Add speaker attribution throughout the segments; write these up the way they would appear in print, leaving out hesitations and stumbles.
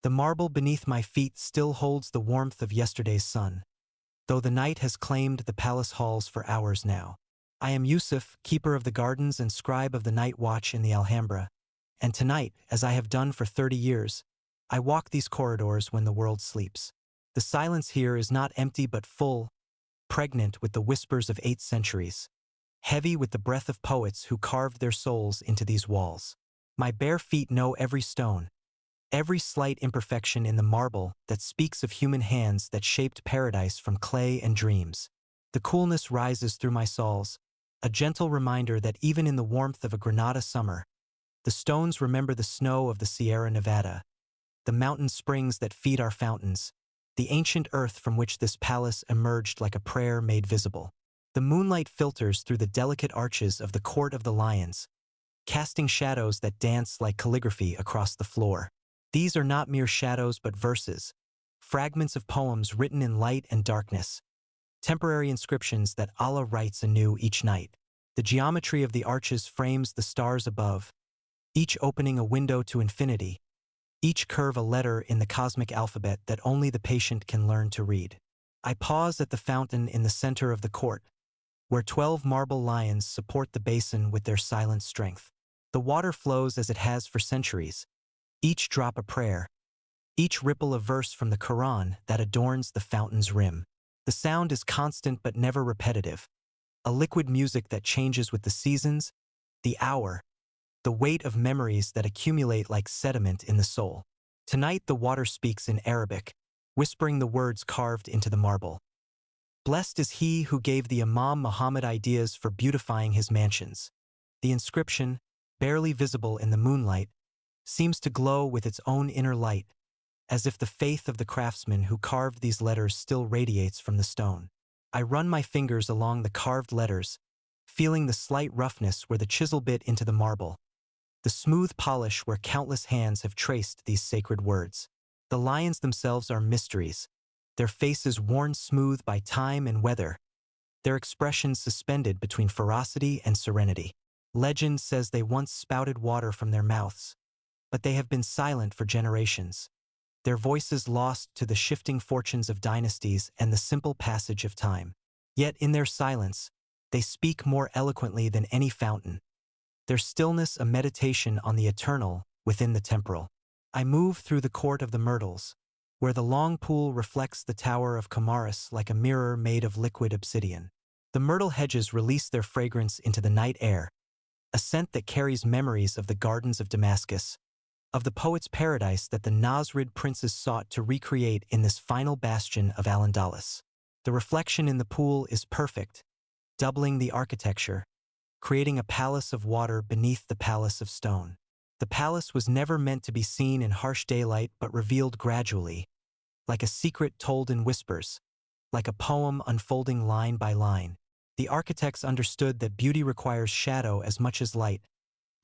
Speaker 1: The marble beneath my feet still holds the warmth of yesterday's sun, though the night has claimed the palace halls for hours now. I am Yusuf, keeper of the gardens and scribe of the night watch in the Alhambra, and tonight, as I have done for 30 years, I walk these corridors when the world sleeps. The silence here is not empty but full, pregnant with the whispers of 8 centuries, heavy with the breath of poets who carved their souls into these walls. My bare feet know every stone, every slight imperfection in the marble that speaks of human hands that shaped paradise from clay and dreams. The coolness rises through my soles, a gentle reminder that even in the warmth of a Granada summer, the stones remember the snow of the Sierra Nevada, the mountain springs that feed our fountains, the ancient earth from which this palace emerged like a prayer made visible. The moonlight filters through the delicate arches of the Court of the Lions, casting shadows that dance like calligraphy across the floor. These are not mere shadows but verses, fragments of poems written in light and darkness, temporary inscriptions that Allah writes anew each night. The geometry of the arches frames the stars above, each opening a window to infinity, each curve a letter in the cosmic alphabet that only the patient can learn to read. I pause at the fountain in the center of the court, where 12 marble lions support the basin with their silent strength. The water flows as it has for centuries, each drop a prayer, each ripple a verse from the Quran that adorns the fountain's rim. The sound is constant but never repetitive, a liquid music that changes with the seasons, the hour, the weight of memories that accumulate like sediment in the soul. Tonight the water speaks in Arabic, whispering the words carved into the marble. Blessed is he who gave the Imam Muhammad ideas for beautifying his mansions. The inscription, barely visible in the moonlight, seems to glow with its own inner light, as if the faith of the craftsman who carved these letters still radiates from the stone. I run my fingers along the carved letters, feeling the slight roughness where the chisel bit into the marble, the smooth polish where countless hands have traced these sacred words. The lions themselves are mysteries, their faces worn smooth by time and weather, their expressions suspended between ferocity and serenity. Legend says they once spouted water from their mouths, but they have been silent for generations, their voices lost to the shifting fortunes of dynasties and the simple passage of time. Yet in their silence, they speak more eloquently than any fountain, their stillness a meditation on the eternal within the temporal. I move through the court of the myrtles, where the long pool reflects the tower of Comares like a mirror made of liquid obsidian. The myrtle hedges release their fragrance into the night air, a scent that carries memories of the gardens of Damascus, of the poet's paradise that the Nasrid princes sought to recreate in this final bastion of Al-Andalus. The reflection in the pool is perfect, doubling the architecture, creating a palace of water beneath the palace of stone. The palace was never meant to be seen in harsh daylight but revealed gradually, like a secret told in whispers, like a poem unfolding line by line. The architects understood that beauty requires shadow as much as light,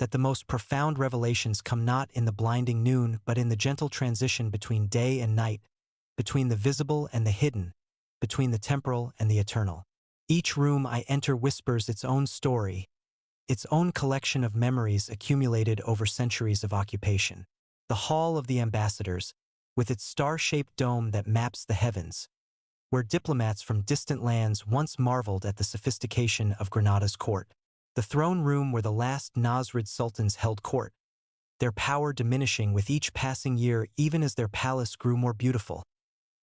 Speaker 1: that the most profound revelations come not in the blinding noon but in the gentle transition between day and night, between the visible and the hidden, between the temporal and the eternal. Each room I enter whispers its own story, its own collection of memories accumulated over centuries of occupation. The Hall of the Ambassadors, with its star-shaped dome that maps the heavens, where diplomats from distant lands once marveled at the sophistication of Granada's court. The throne room where the last Nasrid sultans held court, their power diminishing with each passing year even as their palace grew more beautiful,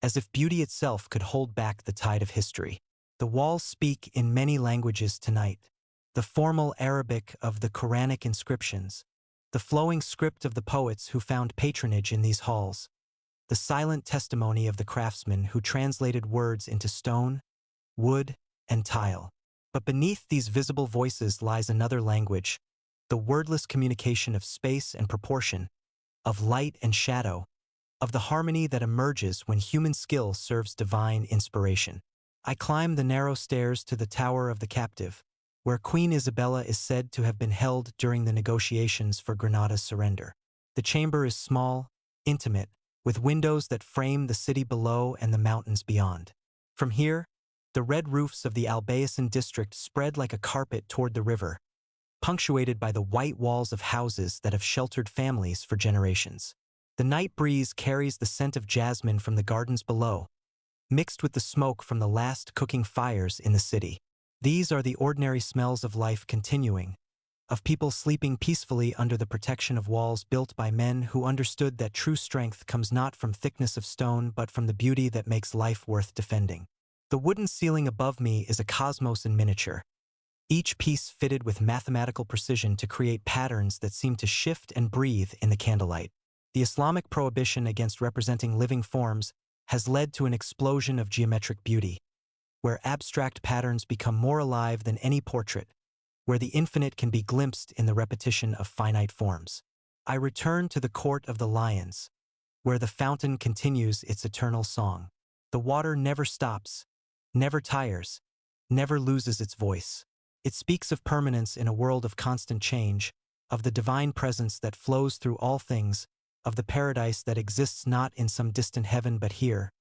Speaker 1: as if beauty itself could hold back the tide of history. The walls speak in many languages tonight. The formal Arabic of the Quranic inscriptions, the flowing script of the poets who found patronage in these halls, the silent testimony of the craftsmen who translated words into stone, wood, and tile. But beneath these visible voices lies another language, the wordless communication of space and proportion, of light and shadow, of the harmony that emerges when human skill serves divine inspiration. I climb the narrow stairs to the Tower of the Captive, where Queen Isabella is said to have been held during the negotiations for Granada's surrender. The chamber is small, intimate, with windows that frame the city below and the mountains beyond. From here, the red roofs of the Albayacin district spread like a carpet toward the river, punctuated by the white walls of houses that have sheltered families for generations. The night breeze carries the scent of jasmine from the gardens below, mixed with the smoke from the last cooking fires in the city. These are the ordinary smells of life continuing, of people sleeping peacefully under the protection of walls built by men who understood that true strength comes not from thickness of stone but from the beauty that makes life worth defending. The wooden ceiling above me is a cosmos in miniature, each piece fitted with mathematical precision to create patterns that seem to shift and breathe in the candlelight. The Islamic prohibition against representing living forms has led to an explosion of geometric beauty, where abstract patterns become more alive than any portrait, where the infinite can be glimpsed in the repetition of finite forms. I return to the Court of the Lions, where the fountain continues its eternal song. The water never stops, never tires, never loses its voice. It speaks of permanence in a world of constant change, of the divine presence that flows through all things, of the paradise that exists not in some distant heaven but here,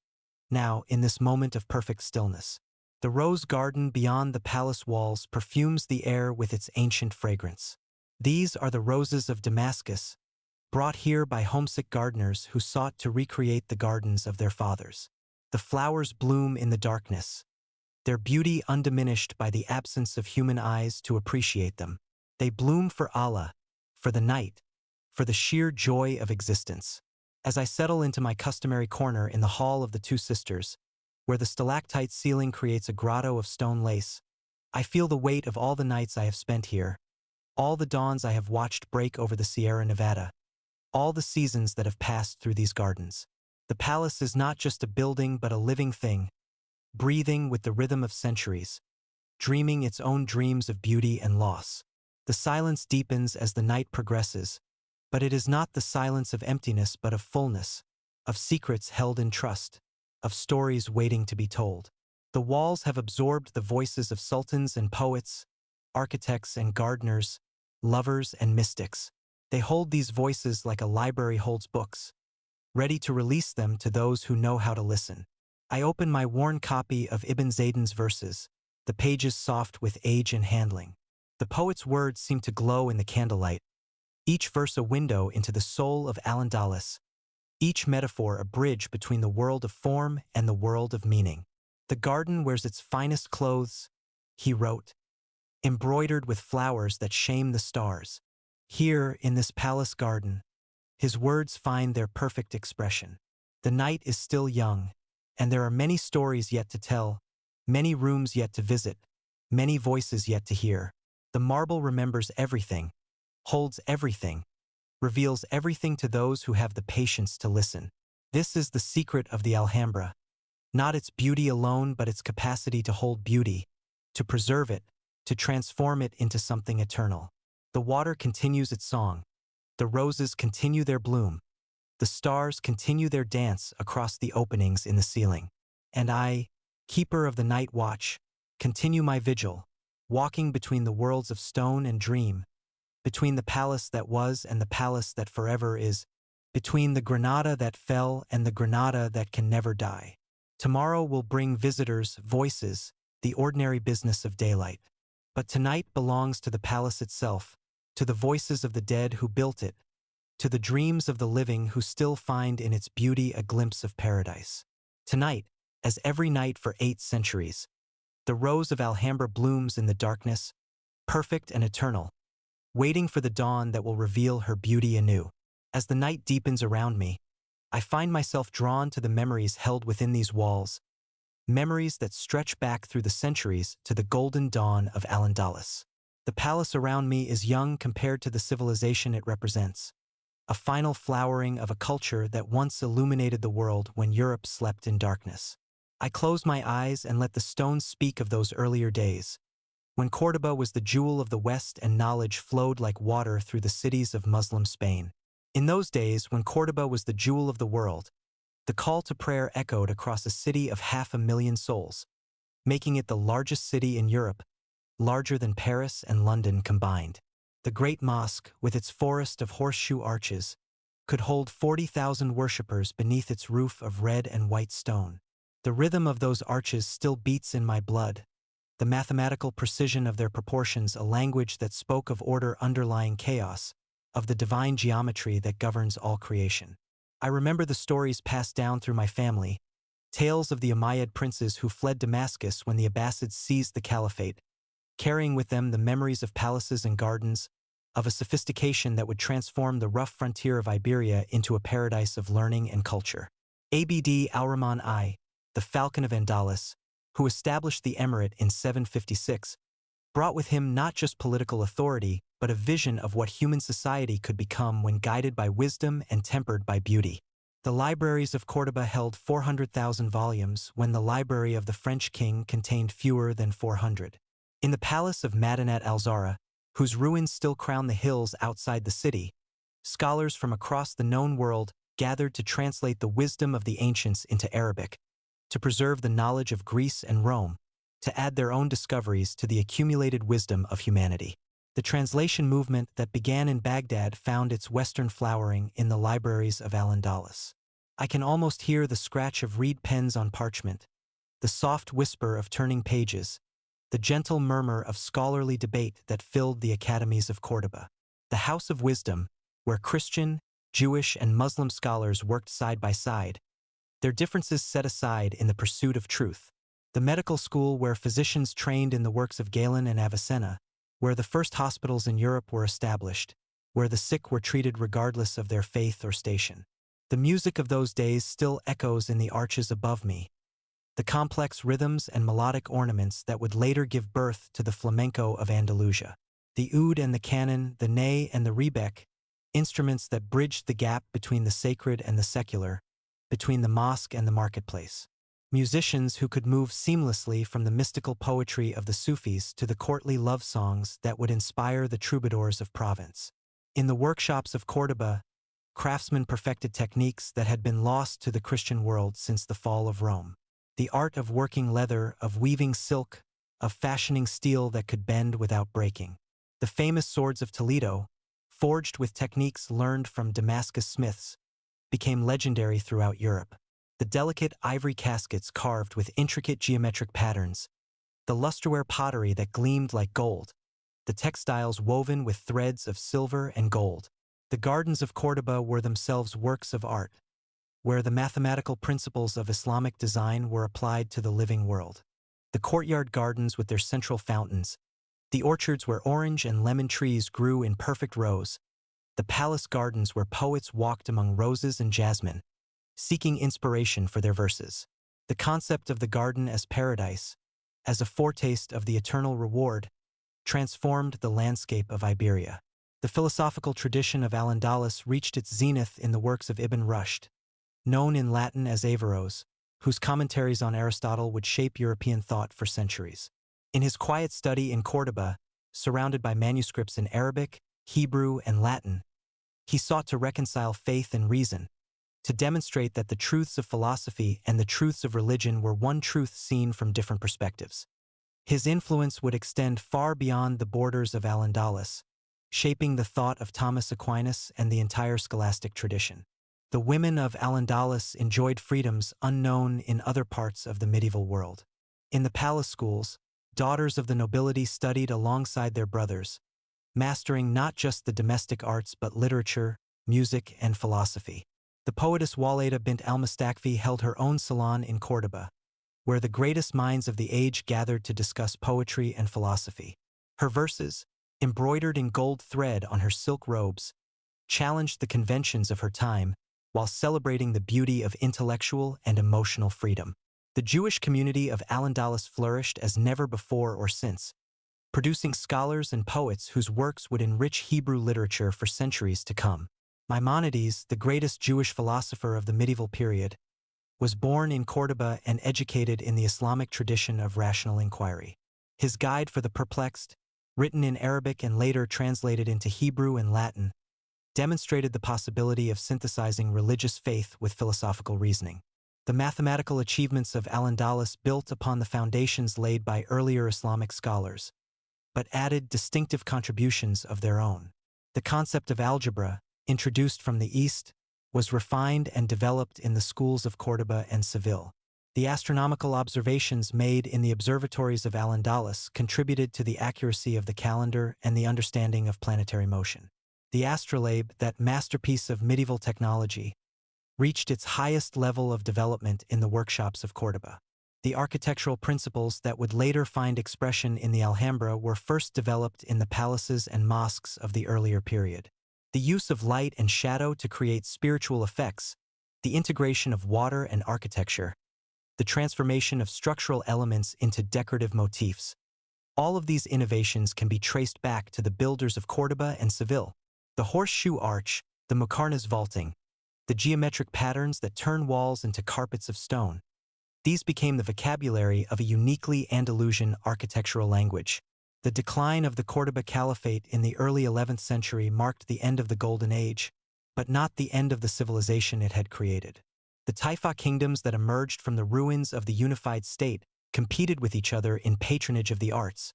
Speaker 1: now, in this moment of perfect stillness. The rose garden beyond the palace walls perfumes the air with its ancient fragrance. These are the roses of Damascus, brought here by homesick gardeners who sought to recreate the gardens of their fathers. The flowers bloom in the darkness, their beauty undiminished by the absence of human eyes to appreciate them. They bloom for Allah, for the night, for the sheer joy of existence. As I settle into my customary corner in the Hall of the Two Sisters, where the stalactite ceiling creates a grotto of stone lace, I feel the weight of all the nights I have spent here, all the dawns I have watched break over the Sierra Nevada, all the seasons that have passed through these gardens. The palace is not just a building but a living thing, breathing with the rhythm of centuries, dreaming its own dreams of beauty and loss. The silence deepens as the night progresses, but it is not the silence of emptiness but of fullness, of secrets held in trust, of stories waiting to be told. The walls have absorbed the voices of sultans and poets, architects and gardeners, lovers and mystics. They hold these voices like a library holds books, ready to release them to those who know how to listen. I open my worn copy of Ibn Ziyad's verses, the pages soft with age and handling. The poet's words seem to glow in the candlelight, each verse a window into the soul of Al-Andalus, each metaphor a bridge between the world of form and the world of meaning. The garden wears its finest clothes, he wrote, embroidered with flowers that shame the stars. Here, in this palace garden, his words find their perfect expression. The night is still young, and there are many stories yet to tell, many rooms yet to visit, many voices yet to hear. The marble remembers everything, holds everything, reveals everything to those who have the patience to listen. This is the secret of the Alhambra, not its beauty alone but its capacity to hold beauty, to preserve it, to transform it into something eternal. The water continues its song, the roses continue their bloom, the stars continue their dance across the openings in the ceiling. And I, keeper of the night watch, continue my vigil, walking between the worlds of stone and dream, between the palace that was and the palace that forever is, between the Granada that fell and the Granada that can never die. Tomorrow will bring visitors, voices, the ordinary business of daylight. But tonight belongs to the palace itself, to the voices of the dead who built it, to the dreams of the living who still find in its beauty a glimpse of paradise. Tonight, as every night for 8 centuries, the rose of Alhambra blooms in the darkness, perfect and eternal, waiting for the dawn that will reveal her beauty anew. As the night deepens around me, I find myself drawn to the memories held within these walls, memories that stretch back through the centuries to the golden dawn of Al-Andalus. The palace around me is young compared to the civilization it represents, a final flowering of a culture that once illuminated the world when Europe slept in darkness. I close my eyes and let the stones speak of those earlier days, when Córdoba was the jewel of the West and knowledge flowed like water through the cities of Muslim Spain. In those days, when Córdoba was the jewel of the world, the call to prayer echoed across a city of 500,000 souls, making it the largest city in Europe, larger than Paris and London combined. The Great Mosque, with its forest of horseshoe arches, could hold 40,000 worshippers beneath its roof of red and white stone. The rhythm of those arches still beats in my blood, the mathematical precision of their proportions a language that spoke of order underlying chaos, of the divine geometry that governs all creation. I remember the stories passed down through my family, tales of the Umayyad princes who fled Damascus when the Abbasids seized the caliphate, carrying with them the memories of palaces and gardens, of a sophistication that would transform the rough frontier of Iberia into a paradise of learning and culture. Abd al-Rahman I, the Falcon of Andalus, who established the emirate in 756, brought with him not just political authority, but a vision of what human society could become when guided by wisdom and tempered by beauty. The libraries of Córdoba held 400,000 volumes when the library of the French king contained fewer than 400. In the palace of Madinat al-Zahra, whose ruins still crown the hills outside the city, scholars from across the known world gathered to translate the wisdom of the ancients into Arabic, to preserve the knowledge of Greece and Rome, to add their own discoveries to the accumulated wisdom of humanity. The translation movement that began in Baghdad found its western flowering in the libraries of Al-Andalus. I can almost hear the scratch of reed pens on parchment, the soft whisper of turning pages, the gentle murmur of scholarly debate that filled the academies of Córdoba. The House of Wisdom, where Christian, Jewish, and Muslim scholars worked side by side, their differences set aside in the pursuit of truth. The medical school where physicians trained in the works of Galen and Avicenna, where the first hospitals in Europe were established, where the sick were treated regardless of their faith or station. The music of those days still echoes in the arches above me, the complex rhythms and melodic ornaments that would later give birth to the flamenco of Andalusia. The oud and the canon, the ney and the rebec, instruments that bridged the gap between the sacred and the secular, between the mosque and the marketplace. Musicians who could move seamlessly from the mystical poetry of the Sufis to the courtly love songs that would inspire the troubadours of Provence. In the workshops of Córdoba, craftsmen perfected techniques that had been lost to the Christian world since the fall of Rome. The art of working leather, of weaving silk, of fashioning steel that could bend without breaking. The famous swords of Toledo, forged with techniques learned from Damascus smiths, became legendary throughout Europe. The delicate ivory caskets carved with intricate geometric patterns, the lustreware pottery that gleamed like gold, the textiles woven with threads of silver and gold. The gardens of Córdoba were themselves works of art, where the mathematical principles of Islamic design were applied to the living world. The courtyard gardens with their central fountains, the orchards where orange and lemon trees grew in perfect rows, the palace gardens where poets walked among roses and jasmine, seeking inspiration for their verses. The concept of the garden as paradise, as a foretaste of the eternal reward, transformed the landscape of Iberia. The philosophical tradition of Al-Andalus reached its zenith in the works of Ibn Rushd, known in Latin as Averroes, whose commentaries on Aristotle would shape European thought for centuries. In his quiet study in Córdoba, surrounded by manuscripts in Arabic, Hebrew, and Latin, he sought to reconcile faith and reason, to demonstrate that the truths of philosophy and the truths of religion were one truth seen from different perspectives. His influence would extend far beyond the borders of Al-Andalus, shaping the thought of Thomas Aquinas and the entire scholastic tradition. The women of Al-Andalus enjoyed freedoms unknown in other parts of the medieval world. In the palace schools, daughters of the nobility studied alongside their brothers, mastering not just the domestic arts but literature, music, and philosophy. The poetess Walida bint al-Mustakfi held her own salon in Córdoba, where the greatest minds of the age gathered to discuss poetry and philosophy. Her verses, embroidered in gold thread on her silk robes, challenged the conventions of her time while celebrating the beauty of intellectual and emotional freedom. The Jewish community of Al-Andalus flourished as never before or since, producing scholars and poets whose works would enrich Hebrew literature for centuries to come. Maimonides, the greatest Jewish philosopher of the medieval period, was born in Córdoba and educated in the Islamic tradition of rational inquiry. His Guide for the Perplexed, written in Arabic and later translated into Hebrew and Latin, demonstrated the possibility of synthesizing religious faith with philosophical reasoning. The mathematical achievements of Al-Andalus built upon the foundations laid by earlier Islamic scholars, but added distinctive contributions of their own. The concept of algebra, introduced from the East, was refined and developed in the schools of Córdoba and Seville. The astronomical observations made in the observatories of Al-Andalus contributed to the accuracy of the calendar and the understanding of planetary motion. The astrolabe, that masterpiece of medieval technology, reached its highest level of development in the workshops of Córdoba. The architectural principles that would later find expression in the Alhambra were first developed in the palaces and mosques of the earlier period. The use of light and shadow to create spiritual effects, the integration of water and architecture, the transformation of structural elements into decorative motifs. All of these innovations can be traced back to the builders of Córdoba and Seville. The horseshoe arch, the muqarnas vaulting, the geometric patterns that turn walls into carpets of stone. These became the vocabulary of a uniquely Andalusian architectural language. The decline of the Córdoba Caliphate in the early 11th century marked the end of the Golden Age, but not the end of the civilization it had created. The Taifa kingdoms that emerged from the ruins of the unified state competed with each other in patronage of the arts,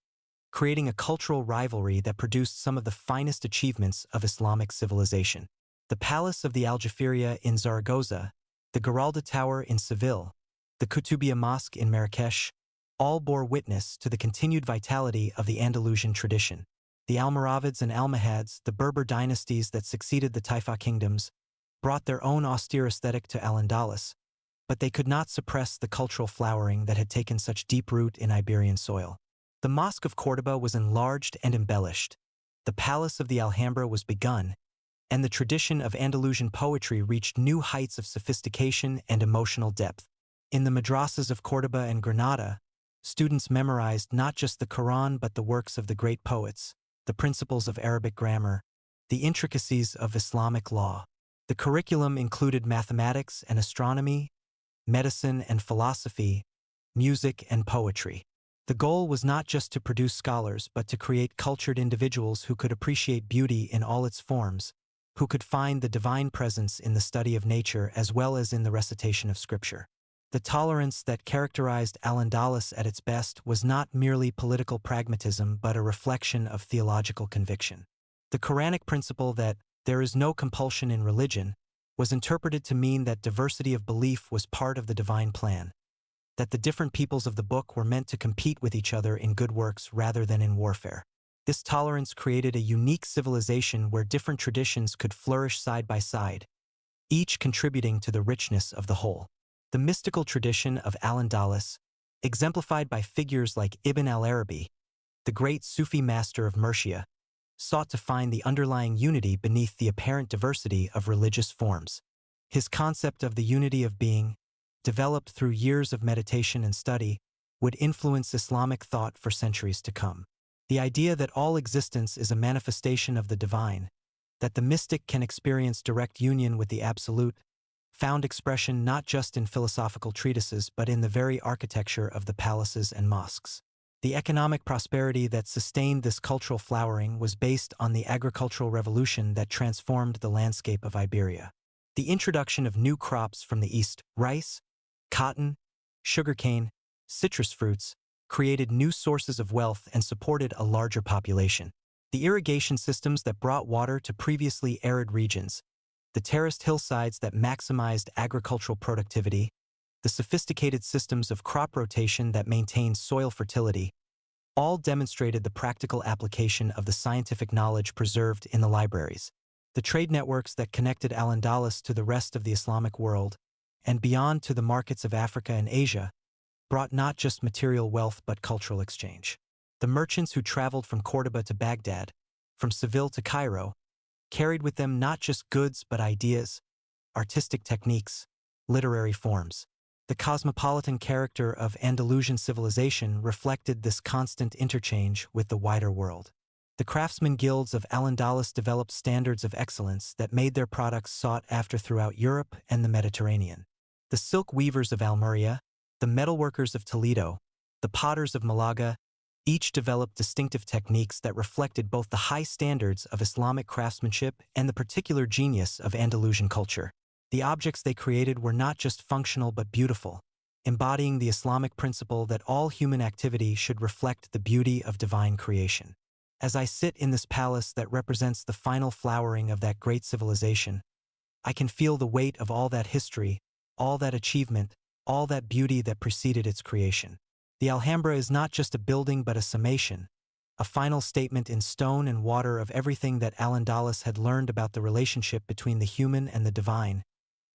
Speaker 1: creating a cultural rivalry that produced some of the finest achievements of Islamic civilization. The Palace of the Aljaferia in Zaragoza, the Giralda Tower in Seville, the Kutubiyya Mosque in Marrakesh, all bore witness to the continued vitality of the Andalusian tradition. The Almoravids and Almohads, the Berber dynasties that succeeded the Taifa kingdoms, brought their own austere aesthetic to Al-Andalus, but they could not suppress the cultural flowering that had taken such deep root in Iberian soil. The Mosque of Córdoba was enlarged and embellished. The Palace of the Alhambra was begun, and the tradition of Andalusian poetry reached new heights of sophistication and emotional depth. In the madrasas of Córdoba and Granada, students memorized not just the Quran but the works of the great poets, the principles of Arabic grammar, the intricacies of Islamic law. The curriculum included mathematics and astronomy, medicine and philosophy, music and poetry. The goal was not just to produce scholars but to create cultured individuals who could appreciate beauty in all its forms, who could find the divine presence in the study of nature as well as in the recitation of scripture. The tolerance that characterized Al-Andalus at its best was not merely political pragmatism but a reflection of theological conviction. The Quranic principle that there is no compulsion in religion was interpreted to mean that diversity of belief was part of the divine plan, that the different peoples of the book were meant to compete with each other in good works rather than in warfare. This tolerance created a unique civilization where different traditions could flourish side by side, each contributing to the richness of the whole. The mystical tradition of Al-Andalus, exemplified by figures like Ibn al-Arabi, the great Sufi master of Murcia, sought to find the underlying unity beneath the apparent diversity of religious forms. His concept of the unity of being, developed through years of meditation and study, would influence Islamic thought for centuries to come. The idea that all existence is a manifestation of the divine, that the mystic can experience direct union with the absolute, found expression not just in philosophical treatises but in the very architecture of the palaces and mosques. The economic prosperity that sustained this cultural flowering was based on the agricultural revolution that transformed the landscape of Iberia. The introduction of new crops from the east, rice, cotton, sugarcane, citrus fruits, created new sources of wealth and supported a larger population. The irrigation systems that brought water to previously arid regions, the terraced hillsides that maximized agricultural productivity, the sophisticated systems of crop rotation that maintained soil fertility, all demonstrated the practical application of the scientific knowledge preserved in the libraries. The trade networks that connected Al-Andalus to the rest of the Islamic world, and beyond to the markets of Africa and Asia, brought not just material wealth but cultural exchange. The merchants who traveled from Córdoba to Baghdad, from Seville to Cairo, carried with them not just goods but ideas, artistic techniques, literary forms. The cosmopolitan character of Andalusian civilization reflected this constant interchange with the wider world. The craftsman guilds of Al-Andalus developed standards of excellence that made their products sought after throughout Europe and the Mediterranean. The silk weavers of Almeria, the metalworkers of Toledo, the potters of Malaga, each developed distinctive techniques that reflected both the high standards of Islamic craftsmanship and the particular genius of Andalusian culture. The objects they created were not just functional but beautiful, embodying the Islamic principle that all human activity should reflect the beauty of divine creation. As I sit in this palace that represents the final flowering of that great civilization, I can feel the weight of all that history, all that achievement, all that beauty that preceded its creation. The Alhambra is not just a building but a summation, a final statement in stone and water of everything that Al-Andalus had learned about the relationship between the human and the divine,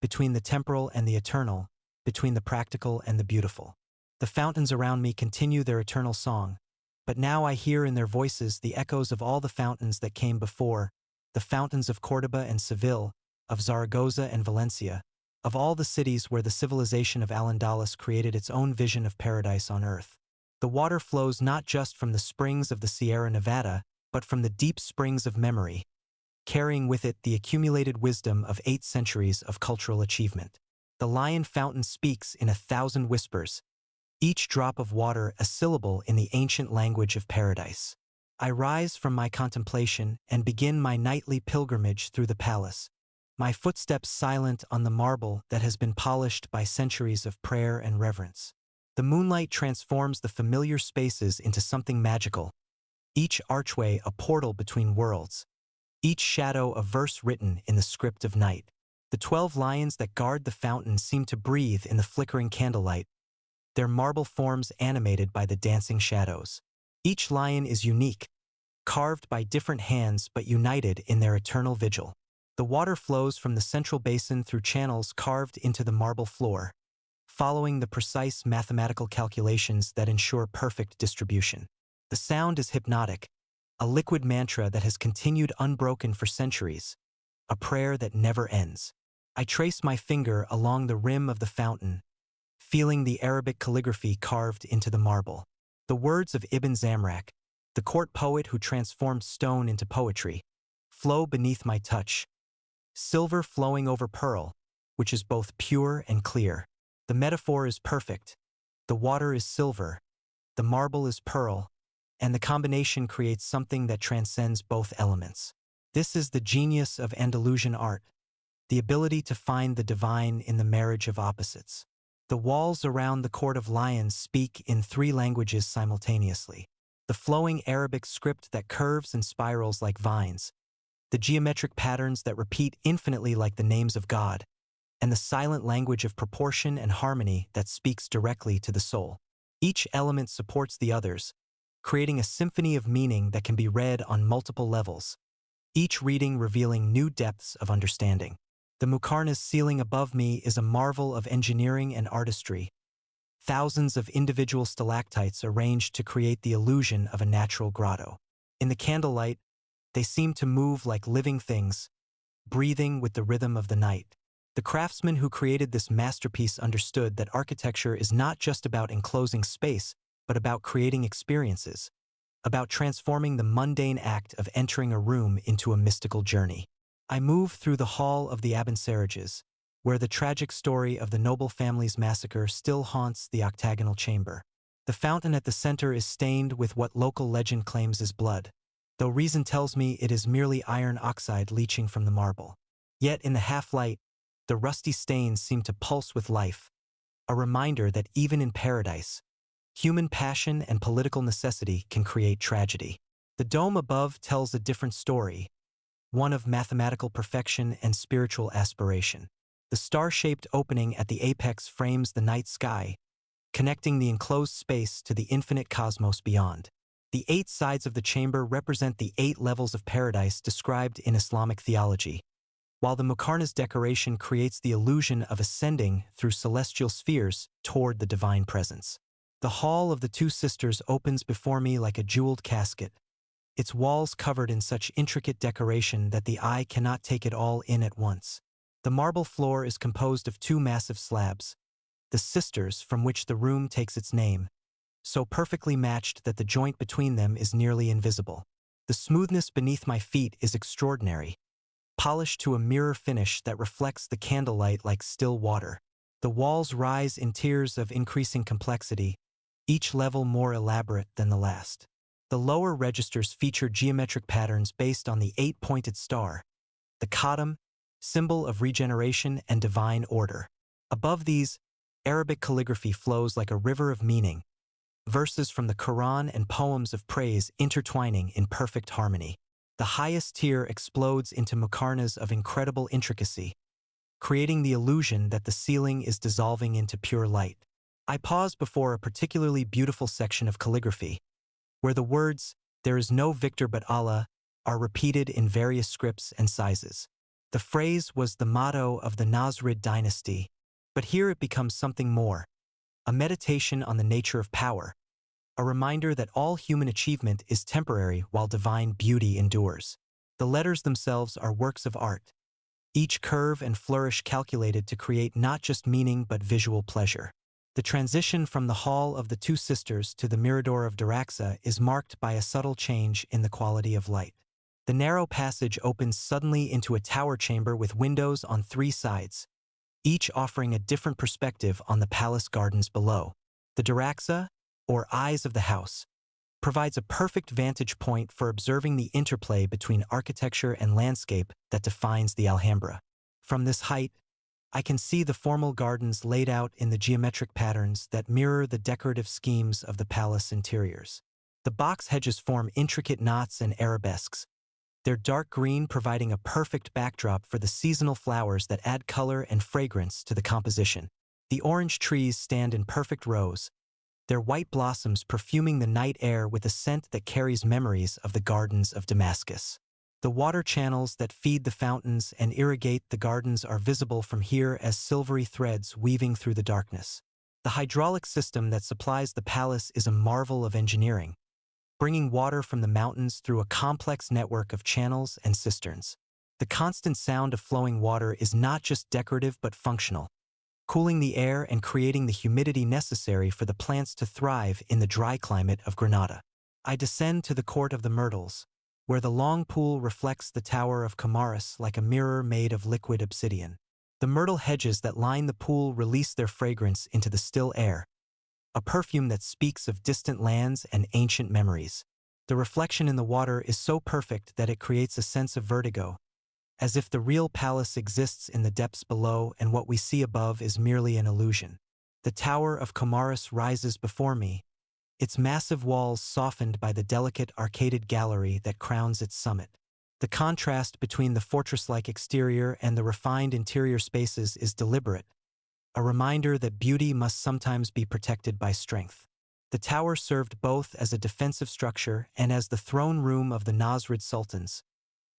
Speaker 1: between the temporal and the eternal, between the practical and the beautiful. The fountains around me continue their eternal song, but now I hear in their voices the echoes of all the fountains that came before, the fountains of Córdoba and Seville, of Zaragoza and Valencia, of all the cities where the civilization of Al-Andalus created its own vision of paradise on earth. The water flows not just from the springs of the Sierra Nevada, but from the deep springs of memory, carrying with it the accumulated wisdom of 8 centuries of cultural achievement. The Lion Fountain speaks in 1,000 whispers, each drop of water a syllable in the ancient language of paradise. I rise from my contemplation and begin my nightly pilgrimage through the palace, my footsteps silent on the marble that has been polished by centuries of prayer and reverence. The moonlight transforms the familiar spaces into something magical, each archway a portal between worlds, each shadow a verse written in the script of night. The 12 lions that guard the fountain seem to breathe in the flickering candlelight, their marble forms animated by the dancing shadows. Each lion is unique, carved by different hands but united in their eternal vigil. The water flows from the central basin through channels carved into the marble floor, following the precise mathematical calculations that ensure perfect distribution. The sound is hypnotic, a liquid mantra that has continued unbroken for centuries, a prayer that never ends. I trace my finger along the rim of the fountain, feeling the Arabic calligraphy carved into the marble. The words of Ibn Zamrak, the court poet who transformed stone into poetry, flow beneath my touch, silver flowing over pearl, which is both pure and clear. The metaphor is perfect. The water is silver, the marble is pearl, and the combination creates something that transcends both elements. This is the genius of Andalusian art, the ability to find the divine in the marriage of opposites. The walls around the Court of Lions speak in 3 languages simultaneously. The flowing Arabic script that curves and spirals like vines, the geometric patterns that repeat infinitely like the names of God, and the silent language of proportion and harmony that speaks directly to the soul. Each element supports the others, creating a symphony of meaning that can be read on multiple levels, each reading revealing new depths of understanding. The Muqarnas ceiling above me is a marvel of engineering and artistry, thousands of individual stalactites arranged to create the illusion of a natural grotto. In the candlelight, they seem to move like living things, breathing with the rhythm of the night. The craftsman who created this masterpiece understood that architecture is not just about enclosing space, but about creating experiences, about transforming the mundane act of entering a room into a mystical journey. I move through the hall of the Abencerrages, where the tragic story of the noble family's massacre still haunts the octagonal chamber. The fountain at the center is stained with what local legend claims is blood, though reason tells me it is merely iron oxide leaching from the marble. Yet in the half-light, the rusty stains seem to pulse with life, a reminder that even in paradise, human passion and political necessity can create tragedy. The dome above tells a different story, one of mathematical perfection and spiritual aspiration. The star-shaped opening at the apex frames the night sky, connecting the enclosed space to the infinite cosmos beyond. The 8 sides of the chamber represent the 8 levels of paradise described in Islamic theology, while the Muqarnas decoration creates the illusion of ascending through celestial spheres toward the divine presence. The Hall of the Two Sisters opens before me like a jeweled casket, its walls covered in such intricate decoration that the eye cannot take it all in at once. The marble floor is composed of 2 massive slabs, the sisters from which the room takes its name, so perfectly matched that the joint between them is nearly invisible. The smoothness beneath my feet is extraordinary, polished to a mirror finish that reflects the candlelight like still water. The walls rise in tiers of increasing complexity, each level more elaborate than the last. The lower registers feature geometric patterns based on the 8-pointed star, the Qadam, symbol of regeneration and divine order. Above these, Arabic calligraphy flows like a river of meaning, verses from the Quran and poems of praise intertwining in perfect harmony. The highest tier explodes into Muqarnas of incredible intricacy, creating the illusion that the ceiling is dissolving into pure light. I pause before a particularly beautiful section of calligraphy, where the words, "There is no victor but Allah," are repeated in various scripts and sizes. The phrase was the motto of the Nasrid dynasty, but here it becomes something more, a meditation on the nature of power, a reminder that all human achievement is temporary while divine beauty endures. The letters themselves are works of art, each curve and flourish calculated to create not just meaning but visual pleasure. The transition from the Hall of the Two Sisters to the Mirador of Daraxa is marked by a subtle change in the quality of light. The narrow passage opens suddenly into a tower chamber with windows on three sides, each offering a different perspective on the palace gardens below. The Daraxa, or eyes of the house, provides a perfect vantage point for observing the interplay between architecture and landscape that defines the Alhambra. From this height, I can see the formal gardens laid out in the geometric patterns that mirror the decorative schemes of the palace interiors. The box hedges form intricate knots and arabesques, their dark green providing a perfect backdrop for the seasonal flowers that add color and fragrance to the composition. The orange trees stand in perfect rows, their white blossoms perfuming the night air with a scent that carries memories of the gardens of Damascus. The water channels that feed the fountains and irrigate the gardens are visible from here as silvery threads weaving through the darkness. The hydraulic system that supplies the palace is a marvel of engineering, bringing water from the mountains through a complex network of channels and cisterns. The constant sound of flowing water is not just decorative but functional, cooling the air and creating the humidity necessary for the plants to thrive in the dry climate of Granada. I descend to the Court of the Myrtles, where the long pool reflects the Tower of Comares like a mirror made of liquid obsidian. The myrtle hedges that line the pool release their fragrance into the still air, a perfume that speaks of distant lands and ancient memories. The reflection in the water is so perfect that it creates a sense of vertigo, as if the real palace exists in the depths below and what we see above is merely an illusion. The Tower of Comares rises before me, its massive walls softened by the delicate arcaded gallery that crowns its summit. The contrast between the fortress-like exterior and the refined interior spaces is deliberate, a reminder that beauty must sometimes be protected by strength. The tower served both as a defensive structure and as the throne room of the Nasrid sultans,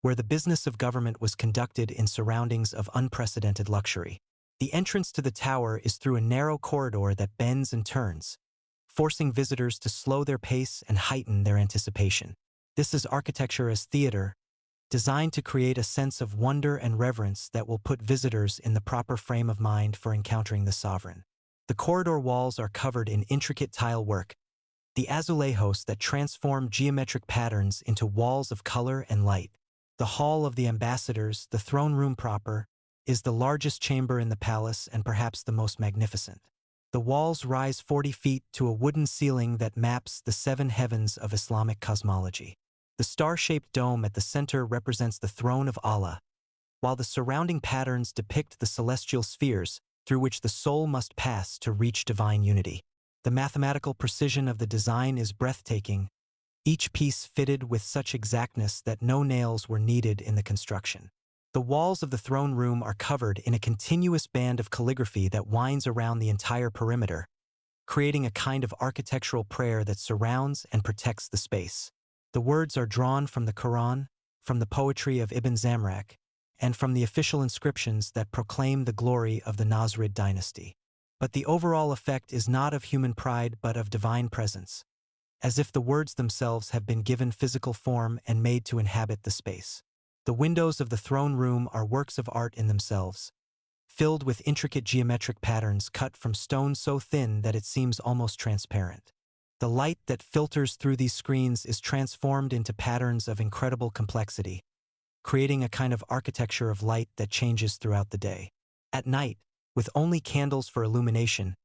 Speaker 1: where the business of government was conducted in surroundings of unprecedented luxury. The entrance to the tower is through a narrow corridor that bends and turns, forcing visitors to slow their pace and heighten their anticipation. This is architecture as theater, designed to create a sense of wonder and reverence that will put visitors in the proper frame of mind for encountering the sovereign. The corridor walls are covered in intricate tile work, the azulejos that transform geometric patterns into walls of color and light. The Hall of the Ambassadors, the throne room proper, is the largest chamber in the palace and perhaps the most magnificent. The walls rise 40 feet to a wooden ceiling that maps the seven heavens of Islamic cosmology. The star-shaped dome at the center represents the throne of Allah, while the surrounding patterns depict the celestial spheres through which the soul must pass to reach divine unity. The mathematical precision of the design is breathtaking, each piece fitted with such exactness that no nails were needed in the construction. The walls of the throne room are covered in a continuous band of calligraphy that winds around the entire perimeter, creating a kind of architectural prayer that surrounds and protects the space. The words are drawn from the Quran, from the poetry of Ibn Zamrak, and from the official inscriptions that proclaim the glory of the Nasrid dynasty. But the overall effect is not of human pride but of divine presence, as if the words themselves have been given physical form and made to inhabit the space. The windows of the throne room are works of art in themselves, filled with intricate geometric patterns cut from stone so thin that it seems almost transparent. The light that filters through these screens is transformed into patterns of incredible complexity, creating a kind of architecture of light that changes throughout the day. At night, with only candles for illumination,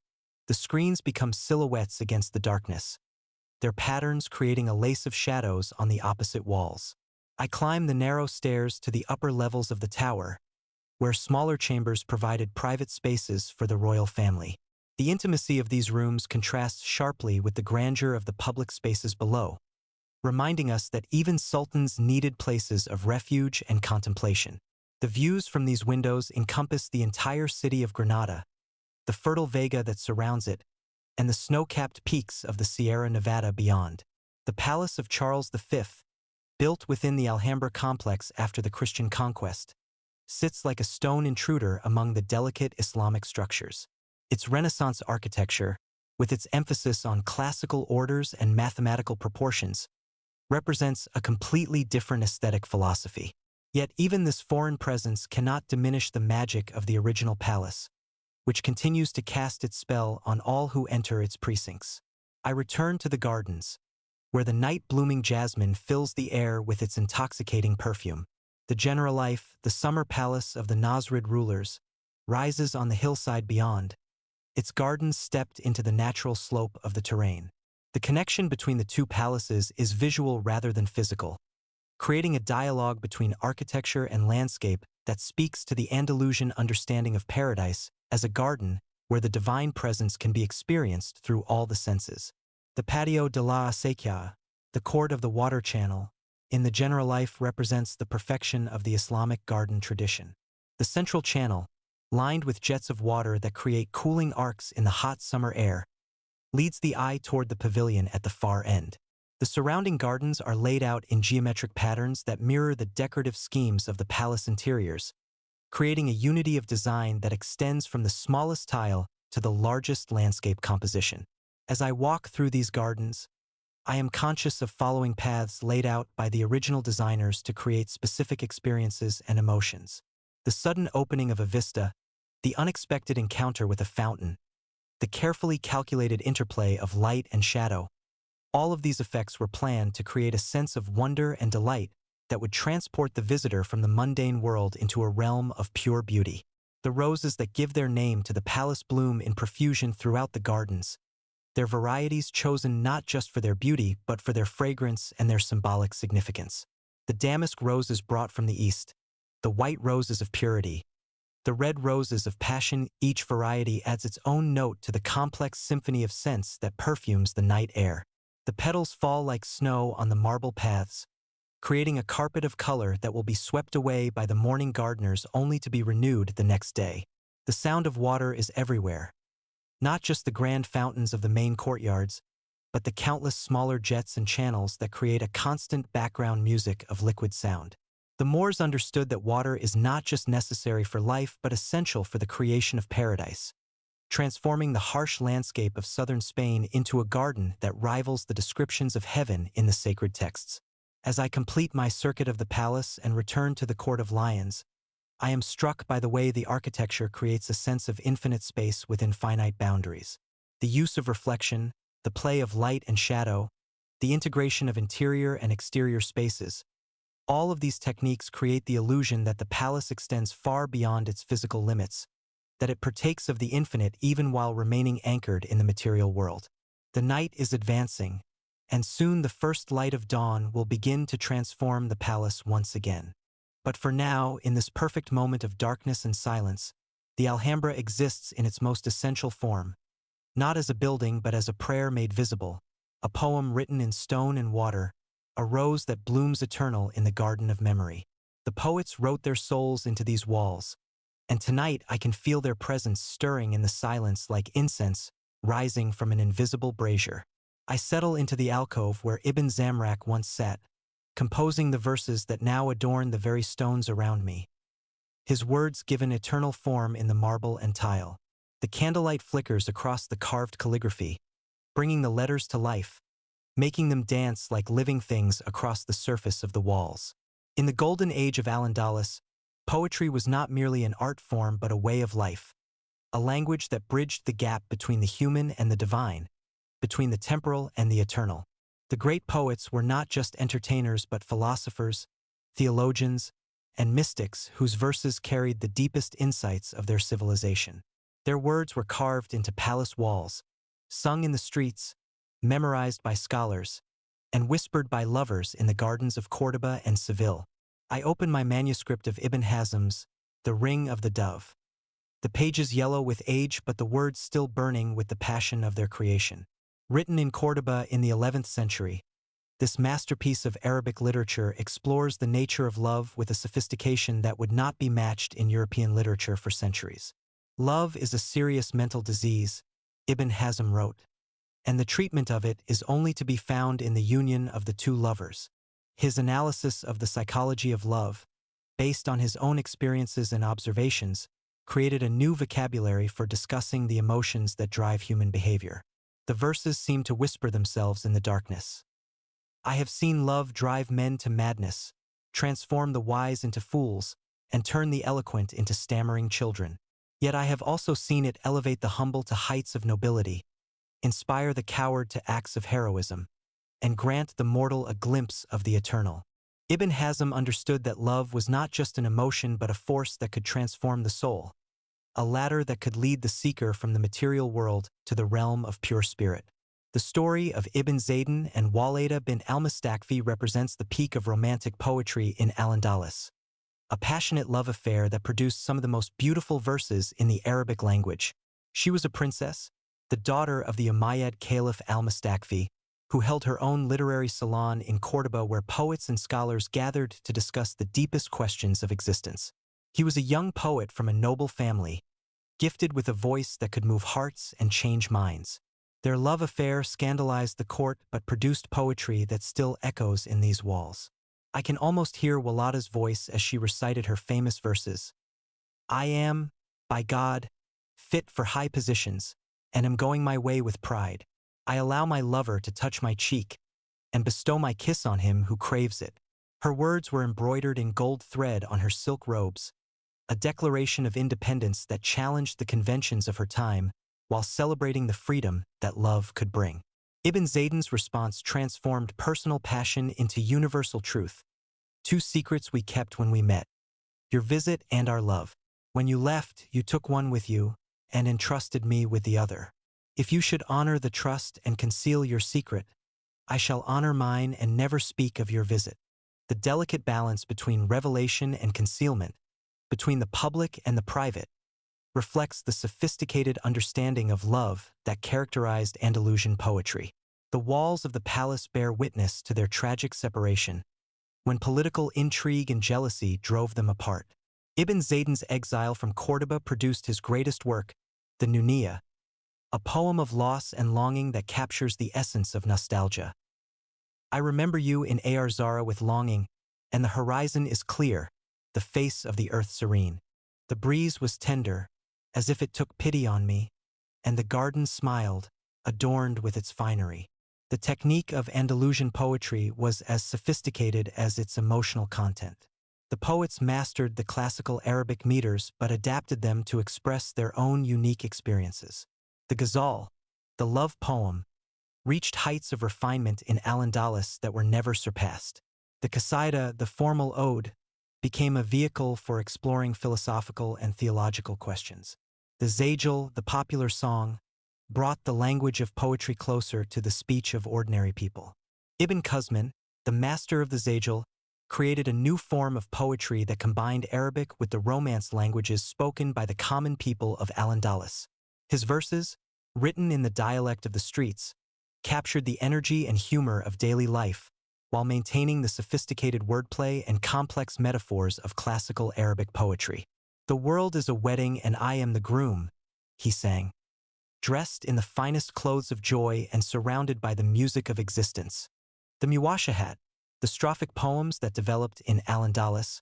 Speaker 1: the screens become silhouettes against the darkness, their patterns creating a lace of shadows on the opposite walls. I climb the narrow stairs to the upper levels of the tower, where smaller chambers provided private spaces for the royal family. The intimacy of these rooms contrasts sharply with the grandeur of the public spaces below, reminding us that even sultans needed places of refuge and contemplation. The views from these windows encompass the entire city of Granada, the fertile vega that surrounds it, and the snow-capped peaks of the Sierra Nevada beyond. The Palace of Charles V, built within the Alhambra complex after the Christian conquest, sits like a stone intruder among the delicate Islamic structures. Its Renaissance architecture, with its emphasis on classical orders and mathematical proportions, represents a completely different aesthetic philosophy. Yet even this foreign presence cannot diminish the magic of the original palace, which continues to cast its spell on all who enter its precincts. I return to the gardens, where the night-blooming jasmine fills the air with its intoxicating perfume. The general life, the summer palace of the Nasrid rulers, rises on the hillside beyond, its gardens stepped into the natural slope of the terrain. The connection between the two palaces is visual rather than physical, creating a dialogue between architecture and landscape that speaks to the Andalusian understanding of paradise as a garden where the divine presence can be experienced through all the senses. The Patio de la Acequia, the court of the water channel, in the general life represents the perfection of the Islamic garden tradition. The central channel, lined with jets of water that create cooling arcs in the hot summer air, leads the eye toward the pavilion at the far end. The surrounding gardens are laid out in geometric patterns that mirror the decorative schemes of the palace interiors, creating a unity of design that extends from the smallest tile to the largest landscape composition. As I walk through these gardens, I am conscious of following paths laid out by the original designers to create specific experiences and emotions. The sudden opening of a vista, the unexpected encounter with a fountain, the carefully calculated interplay of light and shadow, all of these effects were planned to create a sense of wonder and delight that would transport the visitor from the mundane world into a realm of pure beauty. The roses that give their name to the palace bloom in profusion throughout the gardens, their varieties chosen not just for their beauty but for their fragrance and their symbolic significance. The damask roses brought from the east, the white roses of purity, the red roses of passion, each variety adds its own note to the complex symphony of scents that perfumes the night air. The petals fall like snow on the marble paths, creating a carpet of color that will be swept away by the morning gardeners only to be renewed the next day. The sound of water is everywhere, not just the grand fountains of the main courtyards, but the countless smaller jets and channels that create a constant background music of liquid sound. The Moors understood that water is not just necessary for life but essential for the creation of paradise, transforming the harsh landscape of southern Spain into a garden that rivals the descriptions of heaven in the sacred texts. As I complete my circuit of the palace and return to the Court of Lions, I am struck by the way the architecture creates a sense of infinite space within finite boundaries. The use of reflection, the play of light and shadow, the integration of interior and exterior spaces, all of these techniques create the illusion that the palace extends far beyond its physical limits, that it partakes of the infinite even while remaining anchored in the material world. The night is advancing, and soon the first light of dawn will begin to transform the palace once again. But for now, in this perfect moment of darkness and silence, the Alhambra exists in its most essential form, not as a building but as a prayer made visible, a poem written in stone and water, a rose that blooms eternal in the garden of memory. The poets wrote their souls into these walls, and tonight I can feel their presence stirring in the silence like incense rising from an invisible brazier. I settle into the alcove where Ibn Zamrak once sat, composing the verses that now adorn the very stones around me. His words given eternal form in the marble and tile. The candlelight flickers across the carved calligraphy, bringing the letters to life, making them dance like living things across the surface of the walls. In the golden age of Al-Andalus, poetry was not merely an art form but a way of life, a language that bridged the gap between the human and the divine, between the temporal and the eternal. The great poets were not just entertainers but philosophers, theologians, and mystics whose verses carried the deepest insights of their civilization. Their words were carved into palace walls, sung in the streets, memorized by scholars, and whispered by lovers in the gardens of Córdoba and Seville. I open my manuscript of Ibn Hazm's The Ring of the Dove. The pages yellow with age but the words still burning with the passion of their creation. Written in Córdoba in the 11th century, this masterpiece of Arabic literature explores the nature of love with a sophistication that would not be matched in European literature for centuries. Love is a serious mental disease, Ibn Hazm wrote, and the treatment of it is only to be found in the union of the two lovers. His analysis of the psychology of love, based on his own experiences and observations, created a new vocabulary for discussing the emotions that drive human behavior. The verses seem to whisper themselves in the darkness. I have seen love drive men to madness, transform the wise into fools, and turn the eloquent into stammering children. Yet I have also seen it elevate the humble to heights of nobility, inspire the coward to acts of heroism, and grant the mortal a glimpse of the eternal. Ibn Hazm understood that love was not just an emotion but a force that could transform the soul, a ladder that could lead the seeker from the material world to the realm of pure spirit. The story of Ibn Zayden and Walida bin al-Mustakfi represents the peak of romantic poetry in Al-Andalus, a passionate love affair that produced some of the most beautiful verses in the Arabic language. She was a princess, the daughter of the Umayyad Caliph al-Mustakfi, who held her own literary salon in Córdoba where poets and scholars gathered to discuss the deepest questions of existence. He was a young poet from a noble family, gifted with a voice that could move hearts and change minds. Their love affair scandalized the court but produced poetry that still echoes in these walls. I can almost hear Walida's voice as she recited her famous verses. I am, by God, fit for high positions, and am going my way with pride. I allow my lover to touch my cheek, and bestow my kiss on him who craves it. Her words were embroidered in gold thread on her silk robes, a declaration of independence that challenged the conventions of her time while celebrating the freedom that love could bring. Ibn Zayden's response transformed personal passion into universal truth. Two secrets we kept when we met: your visit and our love. When you left, you took one with you and entrusted me with the other. If you should honor the trust and conceal your secret, I shall honor mine and never speak of your visit. The delicate balance between revelation and concealment, between the public and the private, reflects the sophisticated understanding of love that characterized Andalusian poetry. The walls of the palace bear witness to their tragic separation, when political intrigue and jealousy drove them apart. Ibn Zayden's exile from Córdoba produced his greatest work, the Nuniyya, a poem of loss and longing that captures the essence of nostalgia. I remember you in Zara with longing, and the horizon is clear, the face of the earth serene. The breeze was tender, as if it took pity on me, and the garden smiled, adorned with its finery. The technique of Andalusian poetry was as sophisticated as its emotional content. The poets mastered the classical Arabic meters but adapted them to express their own unique experiences. The ghazal, the love poem, reached heights of refinement in Al-Andalus that were never surpassed. The qasida, the formal ode, became a vehicle for exploring philosophical and theological questions. The zajal, the popular song, brought the language of poetry closer to the speech of ordinary people. Ibn Quzman, the master of the zajal, created a new form of poetry that combined Arabic with the Romance languages spoken by the common people of Al-Andalus. His verses, written in the dialect of the streets, captured the energy and humor of daily life while maintaining the sophisticated wordplay and complex metaphors of classical Arabic poetry. The world is a wedding and I am the groom, he sang, dressed in the finest clothes of joy and surrounded by the music of existence. The Muwashahat, the strophic poems that developed in Al-Andalus,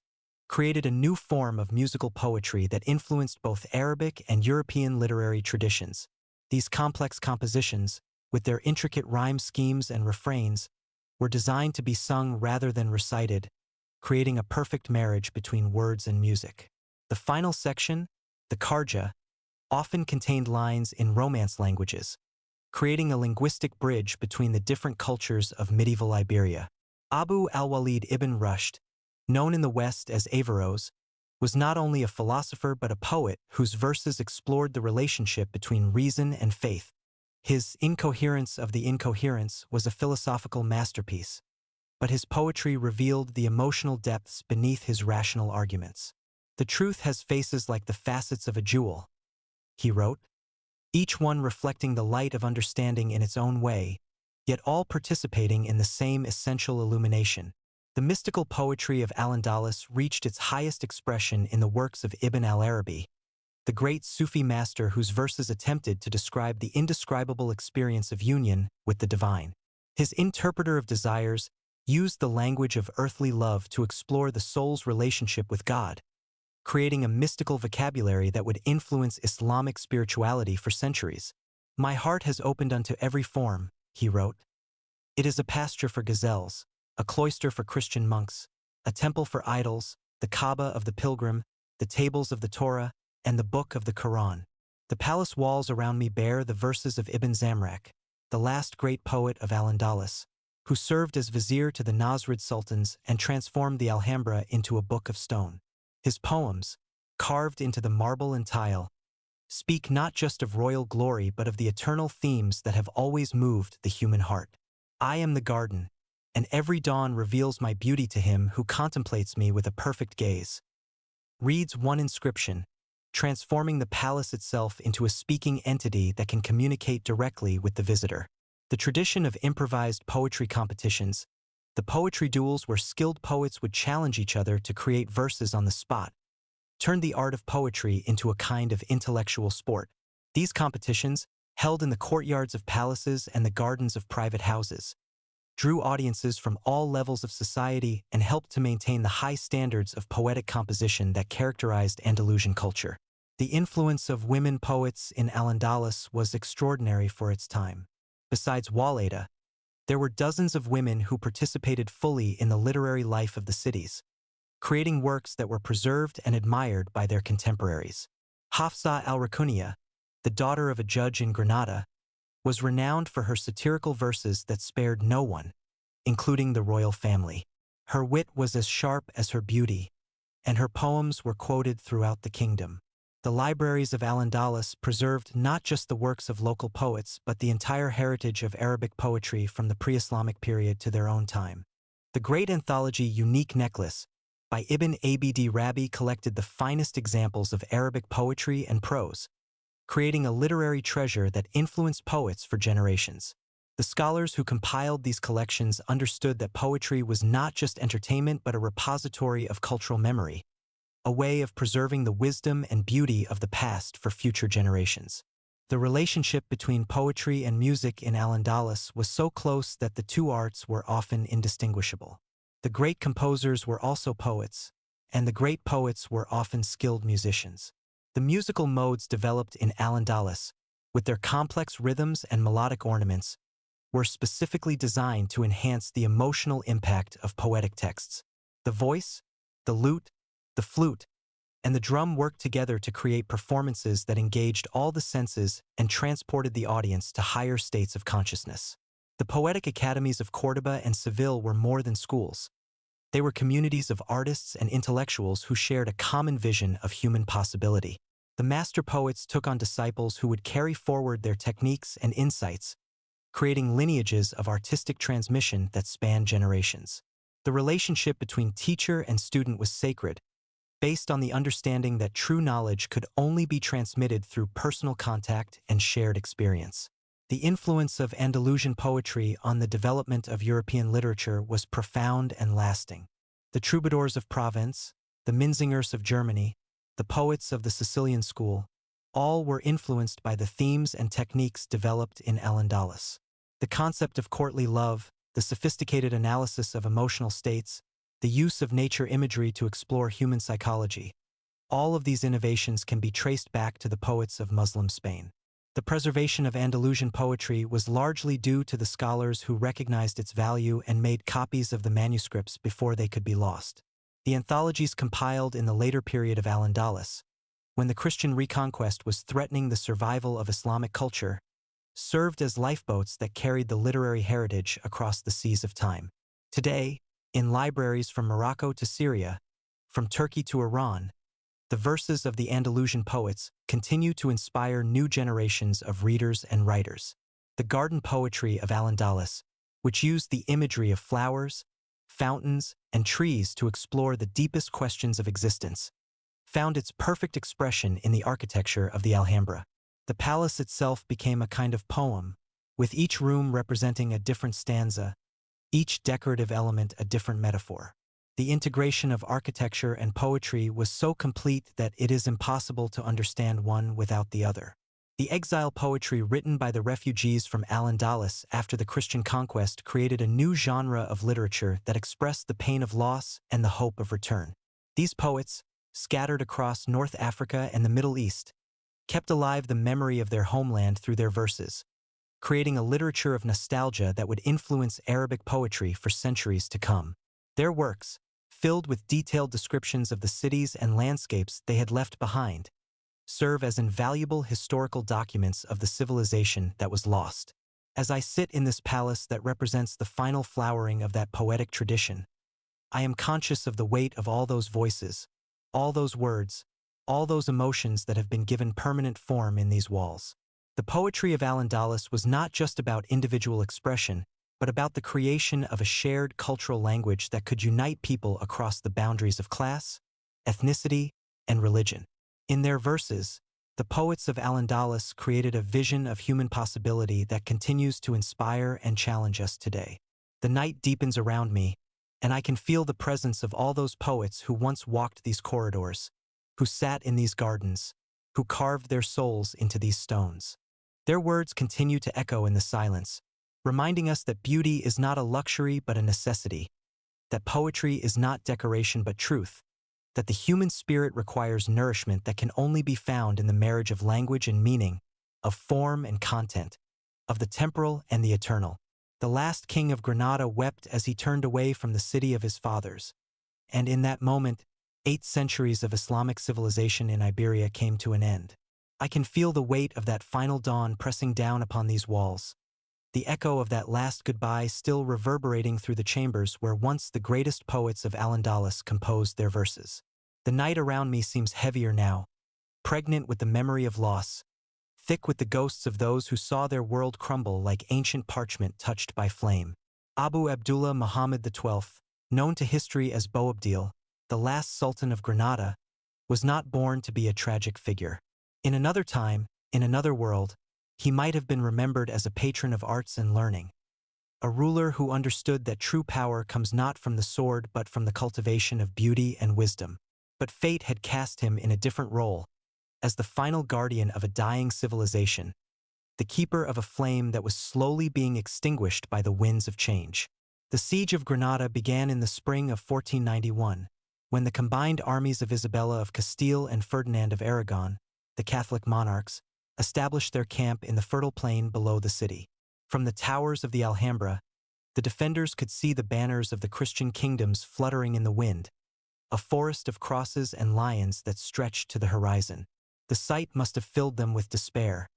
Speaker 1: created a new form of musical poetry that influenced both Arabic and European literary traditions. These complex compositions, with their intricate rhyme schemes and refrains, were designed to be sung rather than recited, creating a perfect marriage between words and music. The final section, the Kharja, often contained lines in Romance languages, creating a linguistic bridge between the different cultures of medieval Iberia. Abu al-Walid ibn Rushd, known in the West as Averroes, was not only a philosopher but a poet whose verses explored the relationship between reason and faith. His Incoherence of the Incoherence was a philosophical masterpiece, but his poetry revealed the emotional depths beneath his rational arguments. The truth has faces like the facets of a jewel, he wrote, each one reflecting the light of understanding in its own way, yet all participating in the same essential illumination. The mystical poetry of Al-Andalus reached its highest expression in the works of Ibn al-Arabi, the great Sufi master whose verses attempted to describe the indescribable experience of union with the divine. His Interpreter of Desires used the language of earthly love to explore the soul's relationship with God, creating a mystical vocabulary that would influence Islamic spirituality for centuries. "My heart has opened unto every form," he wrote. "It is a pasture for gazelles, a cloister for Christian monks, a temple for idols, the Kaaba of the pilgrim, the tables of the Torah, and the book of the Quran. The palace walls around me bear the verses of Ibn Zamrak, the last great poet of Al-Andalus, who served as vizier to the Nasrid sultans and transformed the Alhambra into a book of stone. His poems, carved into the marble and tile, speak not just of royal glory but of the eternal themes that have always moved the human heart. I am the garden, and every dawn reveals my beauty to him who contemplates me with a perfect gaze," reads one inscription, transforming the palace itself into a speaking entity that can communicate directly with the visitor. The tradition of improvised poetry competitions, the poetry duels where skilled poets would challenge each other to create verses on the spot, turned the art of poetry into a kind of intellectual sport. These competitions, held in the courtyards of palaces and the gardens of private houses, drew audiences from all levels of society and helped to maintain the high standards of poetic composition that characterized Andalusian culture. The influence of women poets in Al-Andalus was extraordinary for its time. Besides Walida, there were dozens of women who participated fully in the literary life of the cities, creating works that were preserved and admired by their contemporaries. Hafsa al-Rakunia, the daughter of a judge in Granada, was renowned for her satirical verses that spared no one, including the royal family. Her wit was as sharp as her beauty, and her poems were quoted throughout the kingdom. The libraries of Al-Andalus preserved not just the works of local poets but the entire heritage of Arabic poetry from the pre-Islamic period to their own time. The great anthology Unique Necklace by Ibn Abd Rabi collected the finest examples of Arabic poetry and prose, creating a literary treasure that influenced poets for generations. The scholars who compiled these collections understood that poetry was not just entertainment but a repository of cultural memory, a way of preserving the wisdom and beauty of the past for future generations. The relationship between poetry and music in Al-Andalus was so close that the two arts were often indistinguishable. The great composers were also poets, and the great poets were often skilled musicians. The musical modes developed in Al-Andalus, with their complex rhythms and melodic ornaments, were specifically designed to enhance the emotional impact of poetic texts. The voice, the lute, the flute, and the drum worked together to create performances that engaged all the senses and transported the audience to higher states of consciousness. The poetic academies of Córdoba and Seville were more than schools. They were communities of artists and intellectuals who shared a common vision of human possibility. The master poets took on disciples who would carry forward their techniques and insights, creating lineages of artistic transmission that spanned generations. The relationship between teacher and student was sacred, based on the understanding that true knowledge could only be transmitted through personal contact and shared experience. The influence of Andalusian poetry on the development of European literature was profound and lasting. The troubadours of Provence, the minzingers of Germany, the poets of the Sicilian school, all were influenced by the themes and techniques developed in Al-Andalus. The concept of courtly love, the sophisticated analysis of emotional states, the use of nature imagery to explore human psychology, all of these innovations can be traced back to the poets of Muslim Spain. The preservation of Andalusian poetry was largely due to the scholars who recognized its value and made copies of the manuscripts before they could be lost. The anthologies compiled in the later period of Al-Andalus, when the Christian reconquest was threatening the survival of Islamic culture, served as lifeboats that carried the literary heritage across the seas of time. Today, in libraries from Morocco to Syria, from Turkey to Iran, the verses of the Andalusian poets continue to inspire new generations of readers and writers. The garden poetry of Al-Andalus, which used the imagery of flowers, fountains, and trees to explore the deepest questions of existence, found its perfect expression in the architecture of the Alhambra. The palace itself became a kind of poem, with each room representing a different stanza, each decorative element a different metaphor. The integration of architecture and poetry was so complete that it is impossible to understand one without the other. The exile poetry written by the refugees from Al-Andalus after the Christian conquest created a new genre of literature that expressed the pain of loss and the hope of return. These poets, scattered across North Africa and the Middle East, kept alive the memory of their homeland through their verses, creating a literature of nostalgia that would influence Arabic poetry for centuries to come. Their works, filled with detailed descriptions of the cities and landscapes they had left behind, serve as invaluable historical documents of the civilization that was lost. As I sit in this palace that represents the final flowering of that poetic tradition, I am conscious of the weight of all those voices, all those words, all those emotions that have been given permanent form in these walls. The poetry of Al-Andalus was not just about individual expression, but about the creation of a shared cultural language that could unite people across the boundaries of class, ethnicity, and religion. In their verses, the poets of Al-Andalus created a vision of human possibility that continues to inspire and challenge us today. The night deepens around me, and I can feel the presence of all those poets who once walked these corridors, who sat in these gardens, who carved their souls into these stones. Their words continue to echo in the silence, reminding us that beauty is not a luxury but a necessity, that poetry is not decoration but truth, that the human spirit requires nourishment that can only be found in the marriage of language and meaning, of form and content, of the temporal and the eternal. The last king of Granada wept as he turned away from the city of his fathers, and in that moment, 8 centuries of Islamic civilization in Iberia came to an end. I can feel the weight of that final dawn pressing down upon these walls, the echo of that last goodbye still reverberating through the chambers where once the greatest poets of Al-Andalus composed their verses. The night around me seems heavier now, pregnant with the memory of loss, thick with the ghosts of those who saw their world crumble like ancient parchment touched by flame. Abu Abdullah Muhammad XII, known to history as Boabdil, the last sultan of Granada, was not born to be a tragic figure. In another time, in another world, he might have been remembered as a patron of arts and learning, a ruler who understood that true power comes not from the sword but from the cultivation of beauty and wisdom. But fate had cast him in a different role, as the final guardian of a dying civilization, the keeper of a flame that was slowly being extinguished by the winds of change. The siege of Granada began in the spring of 1491, when the combined armies of Isabella of Castile and Ferdinand of Aragon, the Catholic monarchs, established their camp in the fertile plain below the city. From the towers of the Alhambra, the defenders could see the banners of the Christian kingdoms fluttering in the wind, a forest of crosses and lions that stretched to the horizon. The sight must have filled them with despair,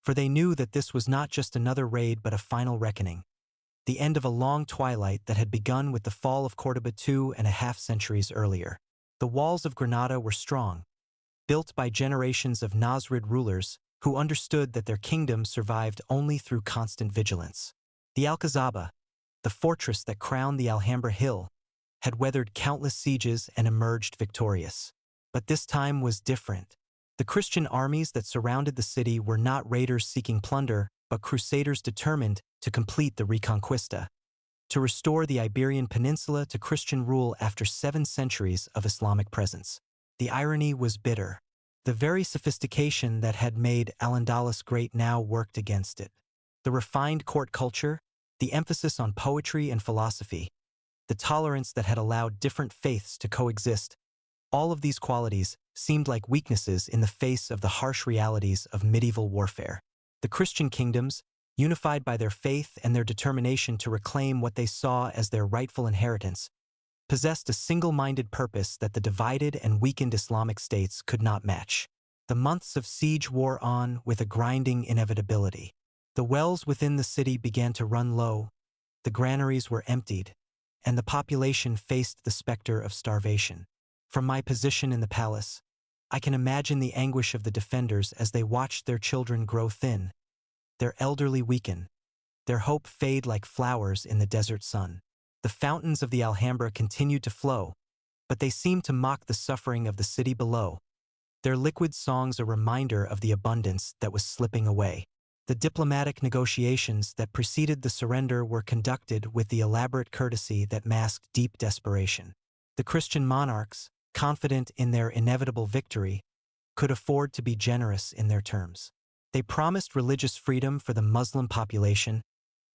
Speaker 1: for they knew that this was not just another raid but a final reckoning, the end of a long twilight that had begun with the fall of Córdoba 2.5 centuries earlier. The walls of Granada were strong, built by generations of Nasrid rulers who understood that their kingdom survived only through constant vigilance. The Alcazaba, the fortress that crowned the Alhambra hill, had weathered countless sieges and emerged victorious. But this time was different. The Christian armies that surrounded the city were not raiders seeking plunder, but crusaders determined to complete the Reconquista, to restore the Iberian Peninsula to Christian rule after 7 centuries of Islamic presence. The irony was bitter. The very sophistication that had made Al-Andalus great now worked against it. The refined court culture, the emphasis on poetry and philosophy, the tolerance that had allowed different faiths to coexist, all of these qualities seemed like weaknesses in the face of the harsh realities of medieval warfare. The Christian kingdoms, unified by their faith and their determination to reclaim what they saw as their rightful inheritance, possessed a single-minded purpose that the divided and weakened Islamic states could not match. The months of siege wore on with a grinding inevitability. The wells within the city began to run low, the granaries were emptied, and the population faced the specter of starvation. From my position in the palace, I can imagine the anguish of the defenders as they watched their children grow thin, their elderly weaken, their hope fade like flowers in the desert sun. The fountains of the Alhambra continued to flow, but they seemed to mock the suffering of the city below, their liquid songs a reminder of the abundance that was slipping away. The diplomatic negotiations that preceded the surrender were conducted with the elaborate courtesy that masked deep desperation. The Christian monarchs, confident in their inevitable victory, could afford to be generous in their terms. They promised religious freedom for the Muslim population,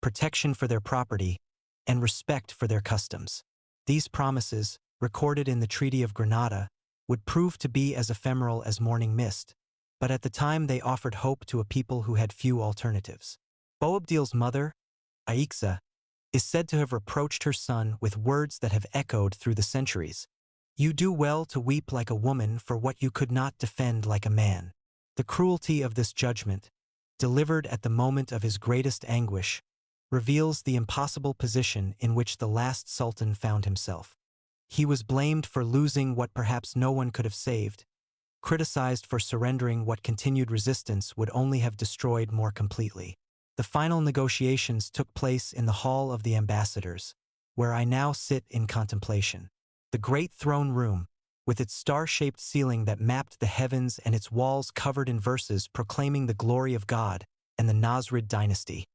Speaker 1: protection for their property, and respect for their customs. These promises, recorded in the Treaty of Granada, would prove to be as ephemeral as morning mist, but at the time they offered hope to a people who had few alternatives. Boabdil's mother, Aixa, is said to have reproached her son with words that have echoed through the centuries. "You do well to weep like a woman for what you could not defend like a man." The cruelty of this judgment, delivered at the moment of his greatest anguish, reveals the impossible position in which the last sultan found himself. He was blamed for losing what perhaps no one could have saved, criticized for surrendering what continued resistance would only have destroyed more completely. The final negotiations took place in the Hall of the Ambassadors, where I now sit in contemplation. The great throne room, with its star-shaped ceiling that mapped the heavens and its walls covered in verses proclaiming the glory of God and the Nasrid dynasty,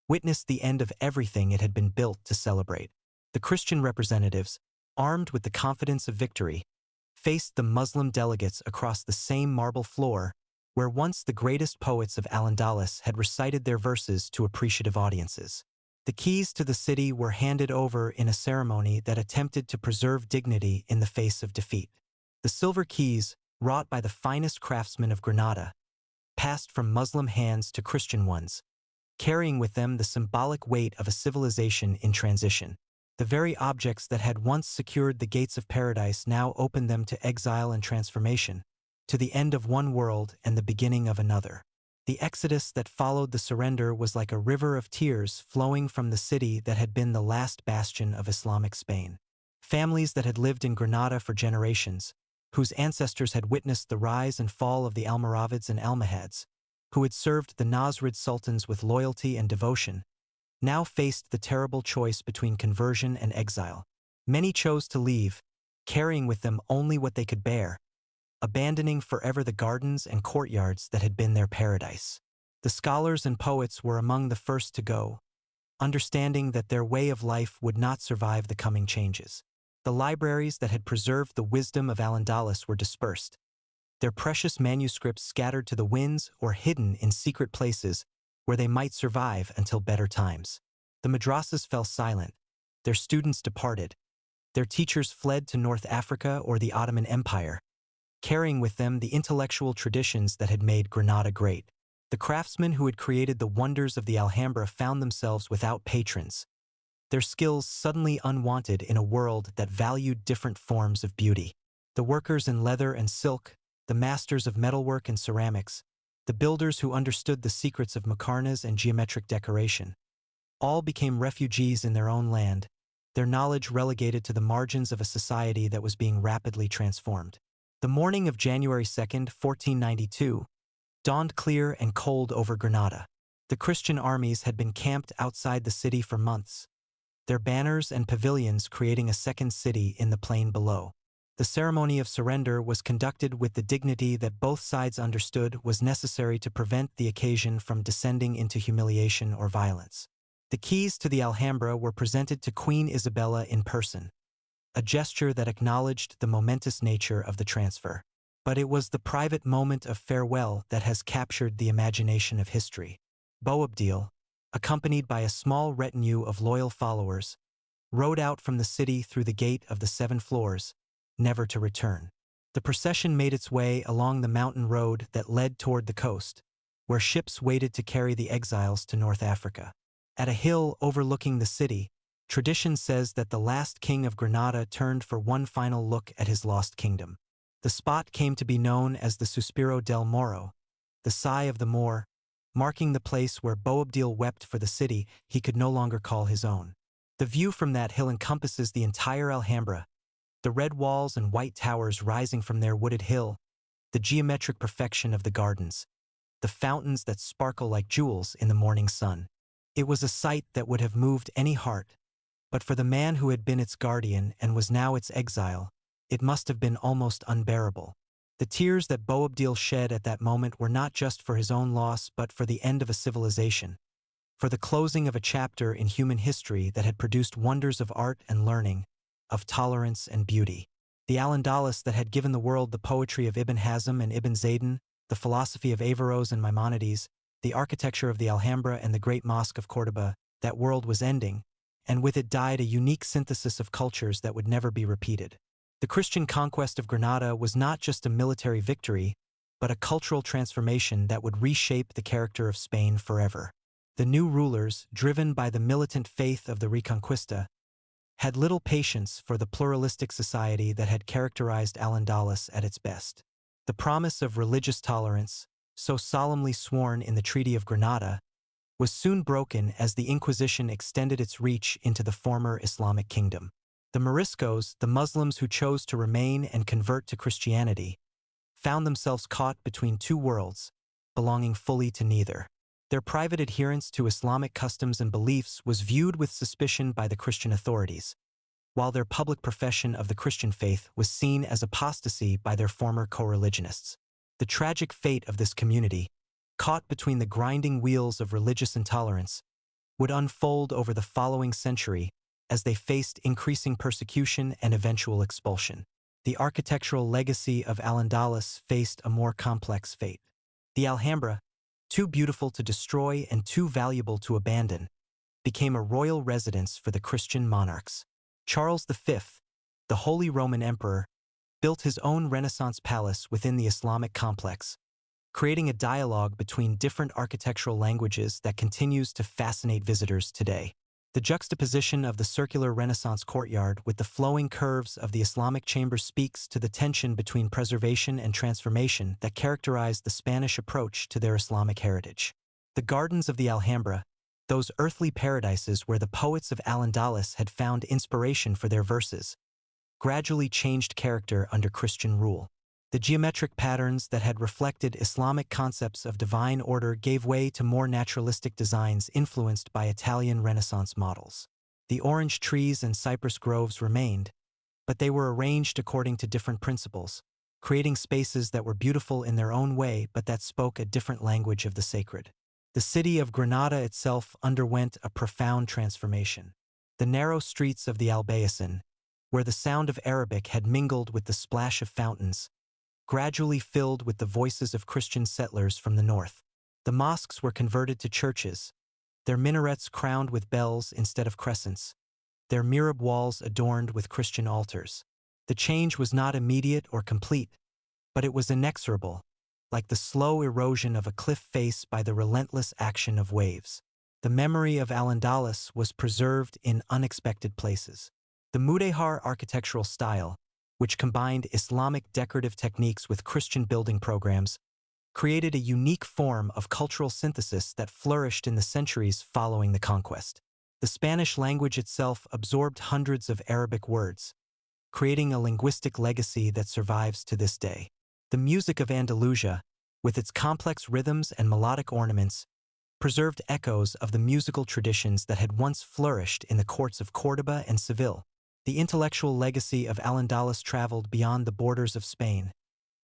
Speaker 1: witnessed the end of everything it had been built to celebrate. The Christian representatives, armed with the confidence of victory, faced the Muslim delegates across the same marble floor where once the greatest poets of Al-Andalus had recited their verses to appreciative audiences. The keys to the city were handed over in a ceremony that attempted to preserve dignity in the face of defeat. The silver keys, wrought by the finest craftsmen of Granada, passed from Muslim hands to Christian ones, carrying with them the symbolic weight of a civilization in transition. The very objects that had once secured the gates of paradise now opened them to exile and transformation, to the end of one world and the beginning of another. The exodus that followed the surrender was like a river of tears flowing from the city that had been the last bastion of Islamic Spain. Families that had lived in Granada for generations, whose ancestors had witnessed the rise and fall of the Almoravids and Almohads, who had served the Nasrid sultans with loyalty and devotion, now faced the terrible choice between conversion and exile. Many chose to leave, carrying with them only what they could bear, abandoning forever the gardens and courtyards that had been their paradise. The scholars and poets were among the first to go, understanding that their way of life would not survive the coming changes. The libraries that had preserved the wisdom of Al-Andalus were dispersed, their precious manuscripts scattered to the winds or hidden in secret places where they might survive until better times. The madrasas fell silent, their students departed, their teachers fled to North Africa or the Ottoman Empire, carrying with them the intellectual traditions that had made Granada great. The craftsmen who had created the wonders of the Alhambra found themselves without patrons, their skills suddenly unwanted in a world that valued different forms of beauty. The workers in leather and silk, the masters of metalwork and ceramics, the builders who understood the secrets of muqarnas and geometric decoration, all became refugees in their own land, their knowledge relegated to the margins of a society that was being rapidly transformed. The morning of January 2nd, 1492, dawned clear and cold over Granada. The Christian armies had been camped outside the city for months, their banners and pavilions creating a second city in the plain below. The ceremony of surrender was conducted with the dignity that both sides understood was necessary to prevent the occasion from descending into humiliation or violence. The keys to the Alhambra were presented to Queen Isabella in person, a gesture that acknowledged the momentous nature of the transfer. But it was the private moment of farewell that has captured the imagination of history. Boabdil, accompanied by a small retinue of loyal followers, rode out from the city through the gate of the 7 floors, never to return. The procession made its way along the mountain road that led toward the coast, where ships waited to carry the exiles to North Africa. At a hill overlooking the city, tradition says that the last king of Granada turned for one final look at his lost kingdom. The spot came to be known as the Suspiro del Moro, the sigh of the Moor, marking the place where Boabdil wept for the city he could no longer call his own. The view from that hill encompasses the entire Alhambra, the red walls and white towers rising from their wooded hill, the geometric perfection of the gardens, the fountains that sparkle like jewels in the morning sun. It was a sight that would have moved any heart, but for the man who had been its guardian and was now its exile, it must have been almost unbearable. The tears that Boabdil shed at that moment were not just for his own loss but for the end of a civilization, for the closing of a chapter in human history that had produced wonders of art and learning, of tolerance and beauty. The Al-Andalus that had given the world the poetry of Ibn Hazm and Ibn Zayden, the philosophy of Averroes and Maimonides, the architecture of the Alhambra and the Great Mosque of Córdoba, that world was ending, and with it died a unique synthesis of cultures that would never be repeated. The Christian conquest of Granada was not just a military victory, but a cultural transformation that would reshape the character of Spain forever. The new rulers, driven by the militant faith of the Reconquista, had little patience for the pluralistic society that had characterized Al-Andalus at its best. The promise of religious tolerance, so solemnly sworn in the Treaty of Granada, was soon broken as the Inquisition extended its reach into the former Islamic kingdom. The Moriscos, the Muslims who chose to remain and convert to Christianity, found themselves caught between two worlds, belonging fully to neither. Their private adherence to Islamic customs and beliefs was viewed with suspicion by the Christian authorities, while their public profession of the Christian faith was seen as apostasy by their former co-religionists. The tragic fate of this community, caught between the grinding wheels of religious intolerance, would unfold over the following century as they faced increasing persecution and eventual expulsion. The architectural legacy of Al-Andalus faced a more complex fate. The Alhambra, too beautiful to destroy and too valuable to abandon, became a royal residence for the Christian monarchs. Charles V, the Holy Roman Emperor, built his own Renaissance palace within the Islamic complex, creating a dialogue between different architectural languages that continues to fascinate visitors today. The juxtaposition of the circular Renaissance courtyard with the flowing curves of the Islamic chamber speaks to the tension between preservation and transformation that characterized the Spanish approach to their Islamic heritage. The gardens of the Alhambra, those earthly paradises where the poets of Al-Andalus had found inspiration for their verses, gradually changed character under Christian rule. The geometric patterns that had reflected Islamic concepts of divine order gave way to more naturalistic designs influenced by Italian Renaissance models. The orange trees and cypress groves remained, but they were arranged according to different principles, creating spaces that were beautiful in their own way but that spoke a different language of the sacred. The city of Granada itself underwent a profound transformation. The narrow streets of the Albayacin, where the sound of Arabic had mingled with the splash of fountains, gradually filled with the voices of Christian settlers from the north. The mosques were converted to churches, their minarets crowned with bells instead of crescents, their mihrab walls adorned with Christian altars. The change was not immediate or complete, but it was inexorable, like the slow erosion of a cliff face by the relentless action of waves. The memory of Al-Andalus was preserved in unexpected places. The Mudéjar architectural style, which combined Islamic decorative techniques with Christian building programs, created a unique form of cultural synthesis that flourished in the centuries following the conquest. The Spanish language itself absorbed hundreds of Arabic words, creating a linguistic legacy that survives to this day. The music of Andalusia, with its complex rhythms and melodic ornaments, preserved echoes of the musical traditions that had once flourished in the courts of Córdoba and Seville. The intellectual legacy of Al-Andalus traveled beyond the borders of Spain,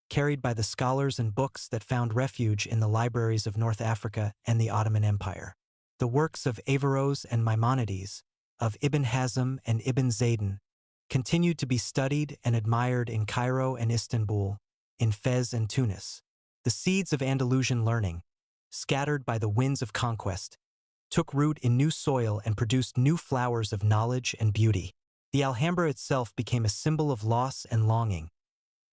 Speaker 1: carried by the scholars and books that found refuge in the libraries of North Africa and the Ottoman Empire. The works of Averroes and Maimonides, of Ibn Hazm and Ibn Ziyad, continued to be studied and admired in Cairo and Istanbul, in Fez and Tunis. The seeds of Andalusian learning, scattered by the winds of conquest, took root in new soil and produced new flowers of knowledge and beauty. The Alhambra itself became a symbol of loss and longing,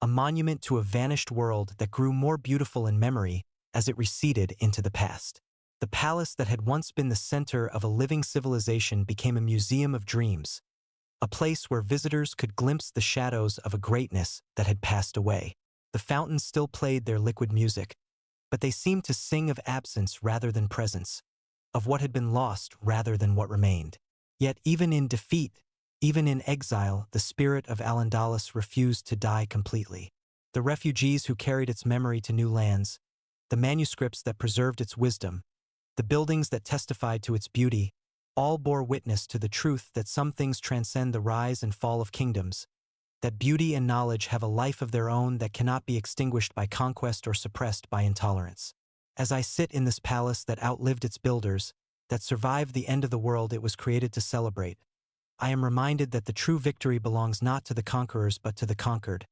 Speaker 1: a monument to a vanished world that grew more beautiful in memory as it receded into the past. The palace that had once been the center of a living civilization became a museum of dreams, a place where visitors could glimpse the shadows of a greatness that had passed away. The fountains still played their liquid music, but they seemed to sing of absence rather than presence, of what had been lost rather than what remained. Yet even in defeat, even in exile, the spirit of Al-Andalus refused to die completely. The refugees who carried its memory to new lands, the manuscripts that preserved its wisdom, the buildings that testified to its beauty, all bore witness to the truth that some things transcend the rise and fall of kingdoms, that beauty and knowledge have a life of their own that cannot be extinguished by conquest or suppressed by intolerance. As I sit in this palace that outlived its builders, that survived the end of the world it was created to celebrate, I am reminded that the true victory belongs not to the conquerors but to the conquered,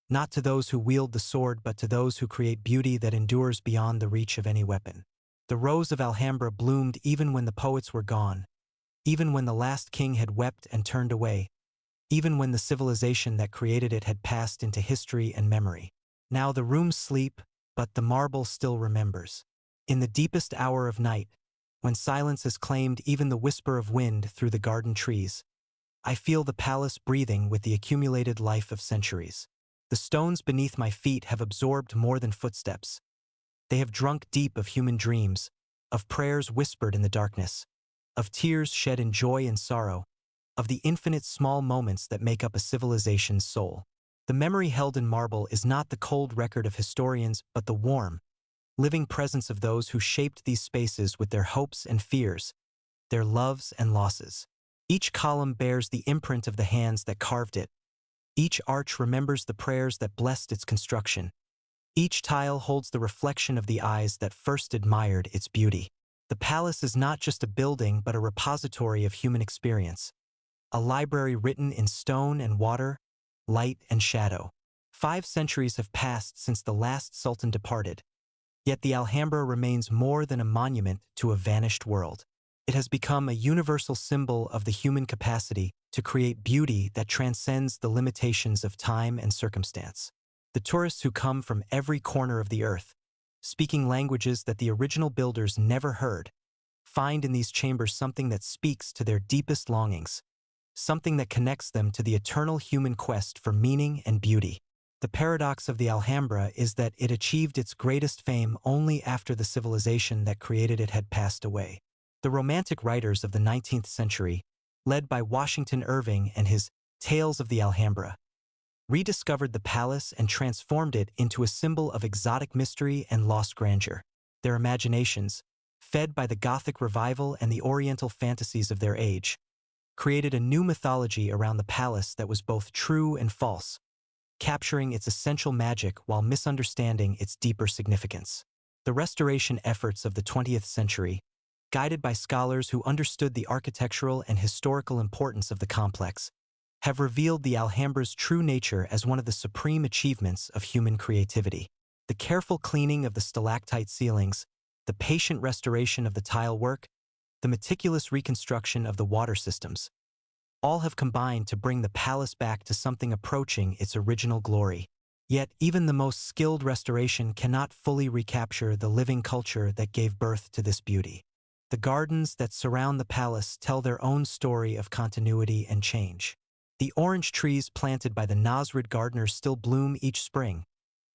Speaker 1: not to those who wield the sword but to those who create beauty that endures beyond the reach of any weapon. The rose of Alhambra bloomed even when the poets were gone, even when the last king had wept and turned away, even when the civilization that created it had passed into history and memory. Now the rooms sleep, but the marble still remembers. In the deepest hour of night, when silence has claimed even the whisper of wind through the garden trees, I feel the palace breathing with the accumulated life of centuries. The stones beneath my feet have absorbed more than footsteps. They have drunk deep of human dreams, of prayers whispered in the darkness, of tears shed in joy and sorrow, of the infinite small moments that make up a civilization's soul. The memory held in marble is not the cold record of historians but the warm, living presence of those who shaped these spaces with their hopes and fears, their loves and losses. Each column bears the imprint of the hands that carved it. Each arch remembers the prayers that blessed its construction. Each tile holds the reflection of the eyes that first admired its beauty. The palace is not just a building but a repository of human experience, a library written in stone and water, light and shadow. 5 centuries have passed since the last sultan departed, yet the Alhambra remains more than a monument to a vanished world. It has become a universal symbol of the human capacity to create beauty that transcends the limitations of time and circumstance. The tourists who come from every corner of the earth, speaking languages that the original builders never heard, find in these chambers something that speaks to their deepest longings, something that connects them to the eternal human quest for meaning and beauty. The paradox of the Alhambra is that it achieved its greatest fame only after the civilization that created it had passed away. The Romantic writers of the 19th century, led by Washington Irving and his Tales of the Alhambra, rediscovered the palace and transformed it into a symbol of exotic mystery and lost grandeur. Their imaginations, fed by the Gothic revival and the Oriental fantasies of their age, created a new mythology around the palace that was both true and false, capturing its essential magic while misunderstanding its deeper significance. The restoration efforts of the 20th century, guided by scholars who understood the architectural and historical importance of the complex, have revealed the Alhambra's true nature as one of the supreme achievements of human creativity. The careful cleaning of the stalactite ceilings, the patient restoration of the tile work, the meticulous reconstruction of the water systems, all have combined to bring the palace back to something approaching its original glory. Yet even the most skilled restoration cannot fully recapture the living culture that gave birth to this beauty. The gardens that surround the palace tell their own story of continuity and change. The orange trees planted by the Nasrid gardeners still bloom each spring,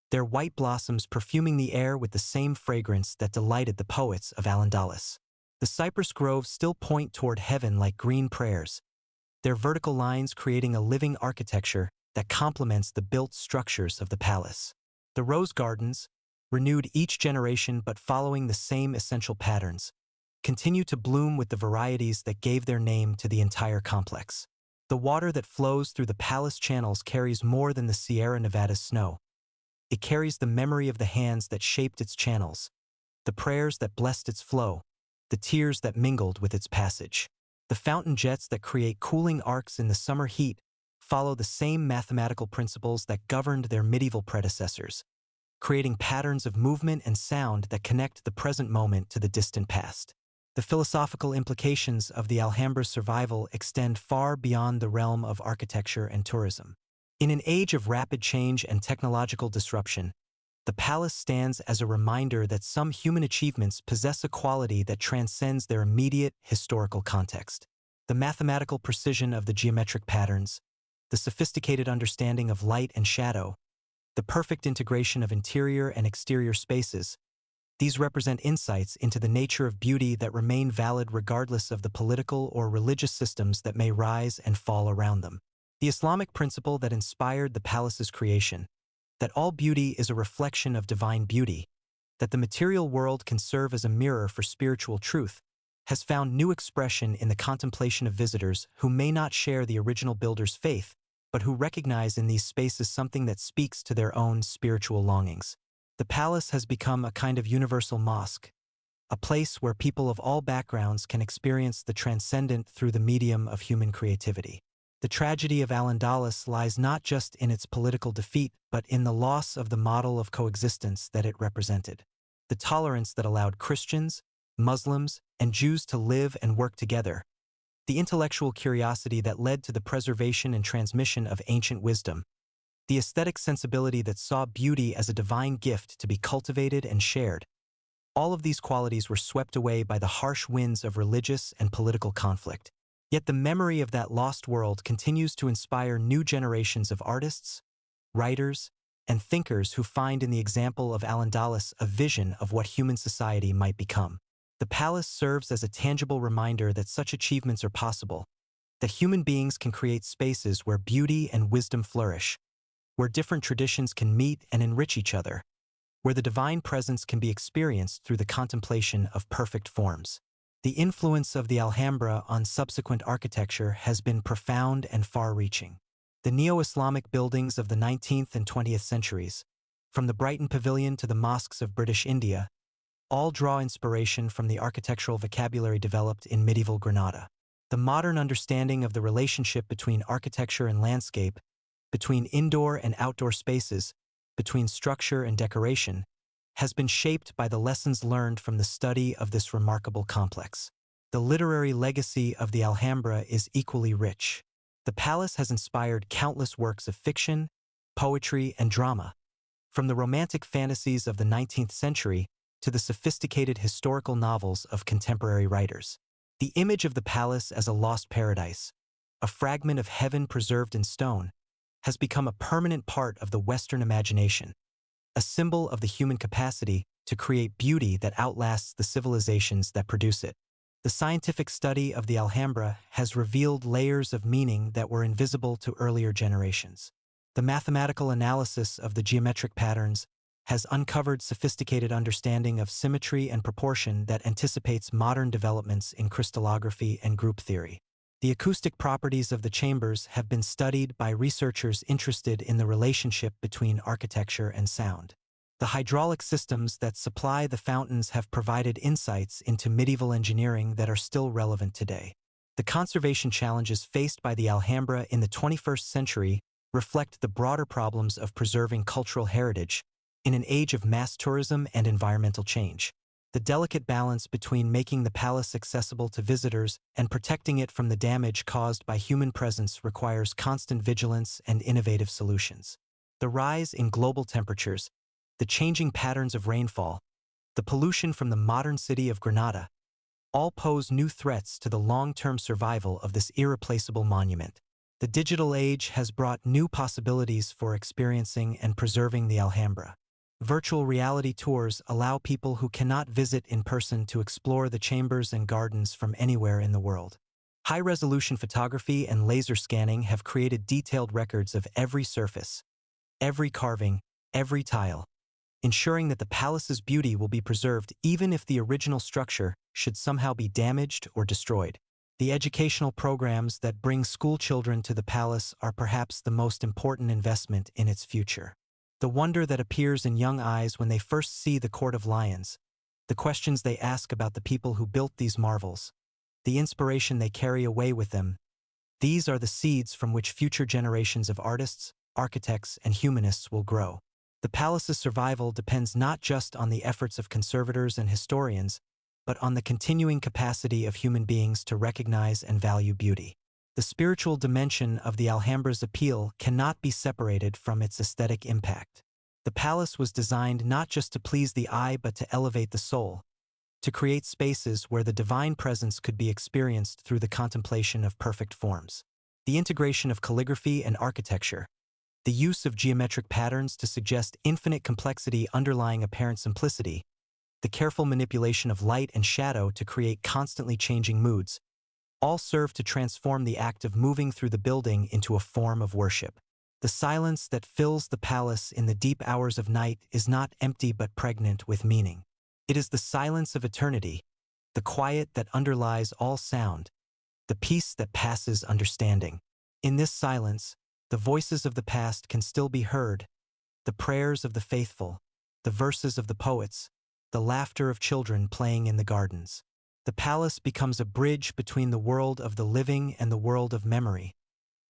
Speaker 1: their white blossoms perfuming the air with the same fragrance that delighted the poets of Al-Andalus. The cypress groves still point toward heaven like green prayers, their vertical lines creating a living architecture that complements the built structures of the palace. The rose gardens, renewed each generation but following the same essential patterns, continue to bloom with the varieties that gave their name to the entire complex. The water that flows through the palace channels carries more than the Sierra Nevada's snow. It carries the memory of the hands that shaped its channels, the prayers that blessed its flow, the tears that mingled with its passage. The fountain jets that create cooling arcs in the summer heat follow the same mathematical principles that governed their medieval predecessors, creating patterns of movement and sound that connect the present moment to the distant past. The philosophical implications of the Alhambra's survival extend far beyond the realm of architecture and tourism. In an age of rapid change and technological disruption, the palace stands as a reminder that some human achievements possess a quality that transcends their immediate historical context. The mathematical precision of the geometric patterns, the sophisticated understanding of light and shadow, the perfect integration of interior and exterior spaces, these represent insights into the nature of beauty that remain valid regardless of the political or religious systems that may rise and fall around them. The Islamic principle that inspired the palace's creation, that all beauty is a reflection of divine beauty, that the material world can serve as a mirror for spiritual truth, has found new expression in the contemplation of visitors who may not share the original builder's faith, but who recognize in these spaces something that speaks to their own spiritual longings. The palace has become a kind of universal mosque, a place where people of all backgrounds can experience the transcendent through the medium of human creativity. The tragedy of Al-Andalus lies not just in its political defeat, but in the loss of the model of coexistence that it represented. The tolerance that allowed Christians, Muslims, and Jews to live and work together. The intellectual curiosity that led to the preservation and transmission of ancient wisdom. The aesthetic sensibility that saw beauty as a divine gift to be cultivated and shared. All of these qualities were swept away by the harsh winds of religious and political conflict. Yet the memory of that lost world continues to inspire new generations of artists, writers, and thinkers who find in the example of Al-Andalus a vision of what human society might become. The palace serves as a tangible reminder that such achievements are possible, that human beings can create spaces where beauty and wisdom flourish, where different traditions can meet and enrich each other, where the divine presence can be experienced through the contemplation of perfect forms. The influence of the Alhambra on subsequent architecture has been profound and far-reaching. The neo-Islamic buildings of the 19th and 20th centuries, from the Brighton Pavilion to the mosques of British India, all draw inspiration from the architectural vocabulary developed in medieval Granada. The modern understanding of the relationship between architecture and landscape, between indoor and outdoor spaces, between structure and decoration, has been shaped by the lessons learned from the study of this remarkable complex. The literary legacy of the Alhambra is equally rich. The palace has inspired countless works of fiction, poetry, and drama, from the romantic fantasies of the 19th century to the sophisticated historical novels of contemporary writers. The image of the palace as a lost paradise, a fragment of heaven preserved in stone, has become a permanent part of the Western imagination, a symbol of the human capacity to create beauty that outlasts the civilizations that produce it. The scientific study of the Alhambra has revealed layers of meaning that were invisible to earlier generations. The mathematical analysis of the geometric patterns has uncovered sophisticated understanding of symmetry and proportion that anticipates modern developments in crystallography and group theory. The acoustic properties of the chambers have been studied by researchers interested in the relationship between architecture and sound. The hydraulic systems that supply the fountains have provided insights into medieval engineering that are still relevant today. The conservation challenges faced by the Alhambra in the 21st century reflect the broader problems of preserving cultural heritage in an age of mass tourism and environmental change. The delicate balance between making the palace accessible to visitors and protecting it from the damage caused by human presence requires constant vigilance and innovative solutions. The rise in global temperatures, the changing patterns of rainfall, the pollution from the modern city of Granada, all pose new threats to the long-term survival of this irreplaceable monument. The digital age has brought new possibilities for experiencing and preserving the Alhambra. Virtual reality tours allow people who cannot visit in person to explore the chambers and gardens from anywhere in the world. High-resolution photography and laser scanning have created detailed records of every surface, every carving, every tile, ensuring that the palace's beauty will be preserved even if the original structure should somehow be damaged or destroyed. The educational programs that bring school children to the palace are perhaps the most important investment in its future. The wonder that appears in young eyes when they first see the Court of Lions, the questions they ask about the people who built these marvels, the inspiration they carry away with them, these are the seeds from which future generations of artists, architects, and humanists will grow. The palace's survival depends not just on the efforts of conservators and historians, but on the continuing capacity of human beings to recognize and value beauty. The spiritual dimension of the Alhambra's appeal cannot be separated from its aesthetic impact. The palace was designed not just to please the eye but to elevate the soul, to create spaces where the divine presence could be experienced through the contemplation of perfect forms. The integration of calligraphy and architecture, the use of geometric patterns to suggest infinite complexity underlying apparent simplicity, the careful manipulation of light and shadow to create constantly changing moods, all serve to transform the act of moving through the building into a form of worship. The silence that fills the palace in the deep hours of night is not empty but pregnant with meaning. It is the silence of eternity, the quiet that underlies all sound, the peace that passes understanding. In this silence, the voices of the past can still be heard, the prayers of the faithful, the verses of the poets, the laughter of children playing in the gardens. The palace becomes a bridge between the world of the living and the world of memory,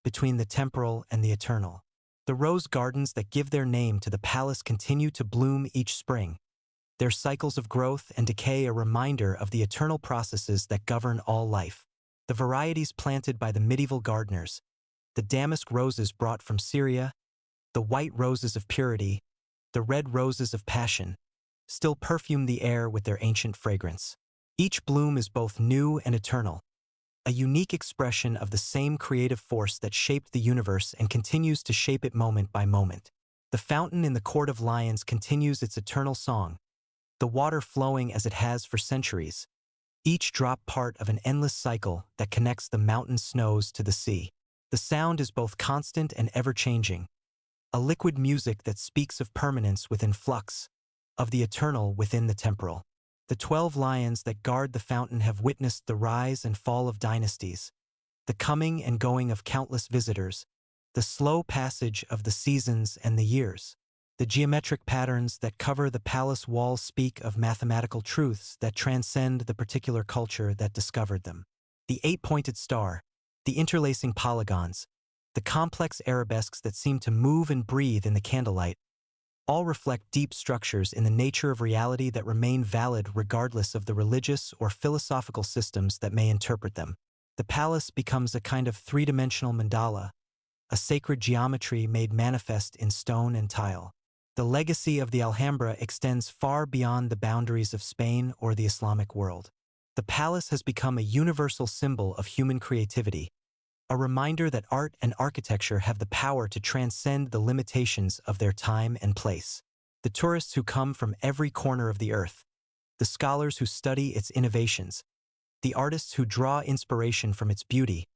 Speaker 1: between the temporal and the eternal. The rose gardens that give their name to the palace continue to bloom each spring, their cycles of growth and decay a reminder of the eternal processes that govern all life. The varieties planted by the medieval gardeners, the damask roses brought from Syria, the white roses of purity, the red roses of passion, still perfume the air with their ancient fragrance. Each bloom is both new and eternal, a unique expression of the same creative force that shaped the universe and continues to shape it moment by moment. The fountain in the Court of Lions continues its eternal song, the water flowing as it has for centuries, each drop part of an endless cycle that connects the mountain snows to the sea. The sound is both constant and ever-changing, a liquid music that speaks of permanence within flux, of the eternal within the temporal. The 12 lions that guard the fountain have witnessed the rise and fall of dynasties, the coming and going of countless visitors, the slow passage of the seasons and the years. The geometric patterns that cover the palace walls speak of mathematical truths that transcend the particular culture that discovered them. The 8-pointed star, the interlacing polygons, the complex arabesques that seem to move and breathe in the candlelight, all reflect deep structures in the nature of reality that remain valid regardless of the religious or philosophical systems that may interpret them. The palace becomes a kind of three-dimensional mandala, a sacred geometry made manifest in stone and tile. The legacy of the Alhambra extends far beyond the boundaries of Spain or the Islamic world. The palace has become a universal symbol of human creativity, a reminder that art and architecture have the power to transcend the limitations of their time and place. The tourists who come from every corner of the earth, the scholars who study its innovations, the artists who draw inspiration from its beauty,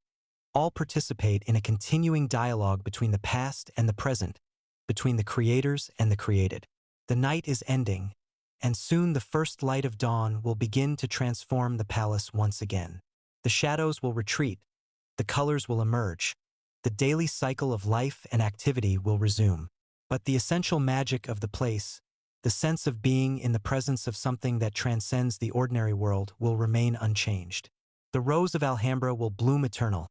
Speaker 1: all participate in a continuing dialogue between the past and the present, between the creators and the created. The night is ending, and soon the first light of dawn will begin to transform the palace once again. The shadows will retreat, the colors will emerge, the daily cycle of life and activity will resume. But the essential magic of the place, the sense of being in the presence of something that transcends the ordinary world, will remain unchanged. The rose of Alhambra will bloom eternal,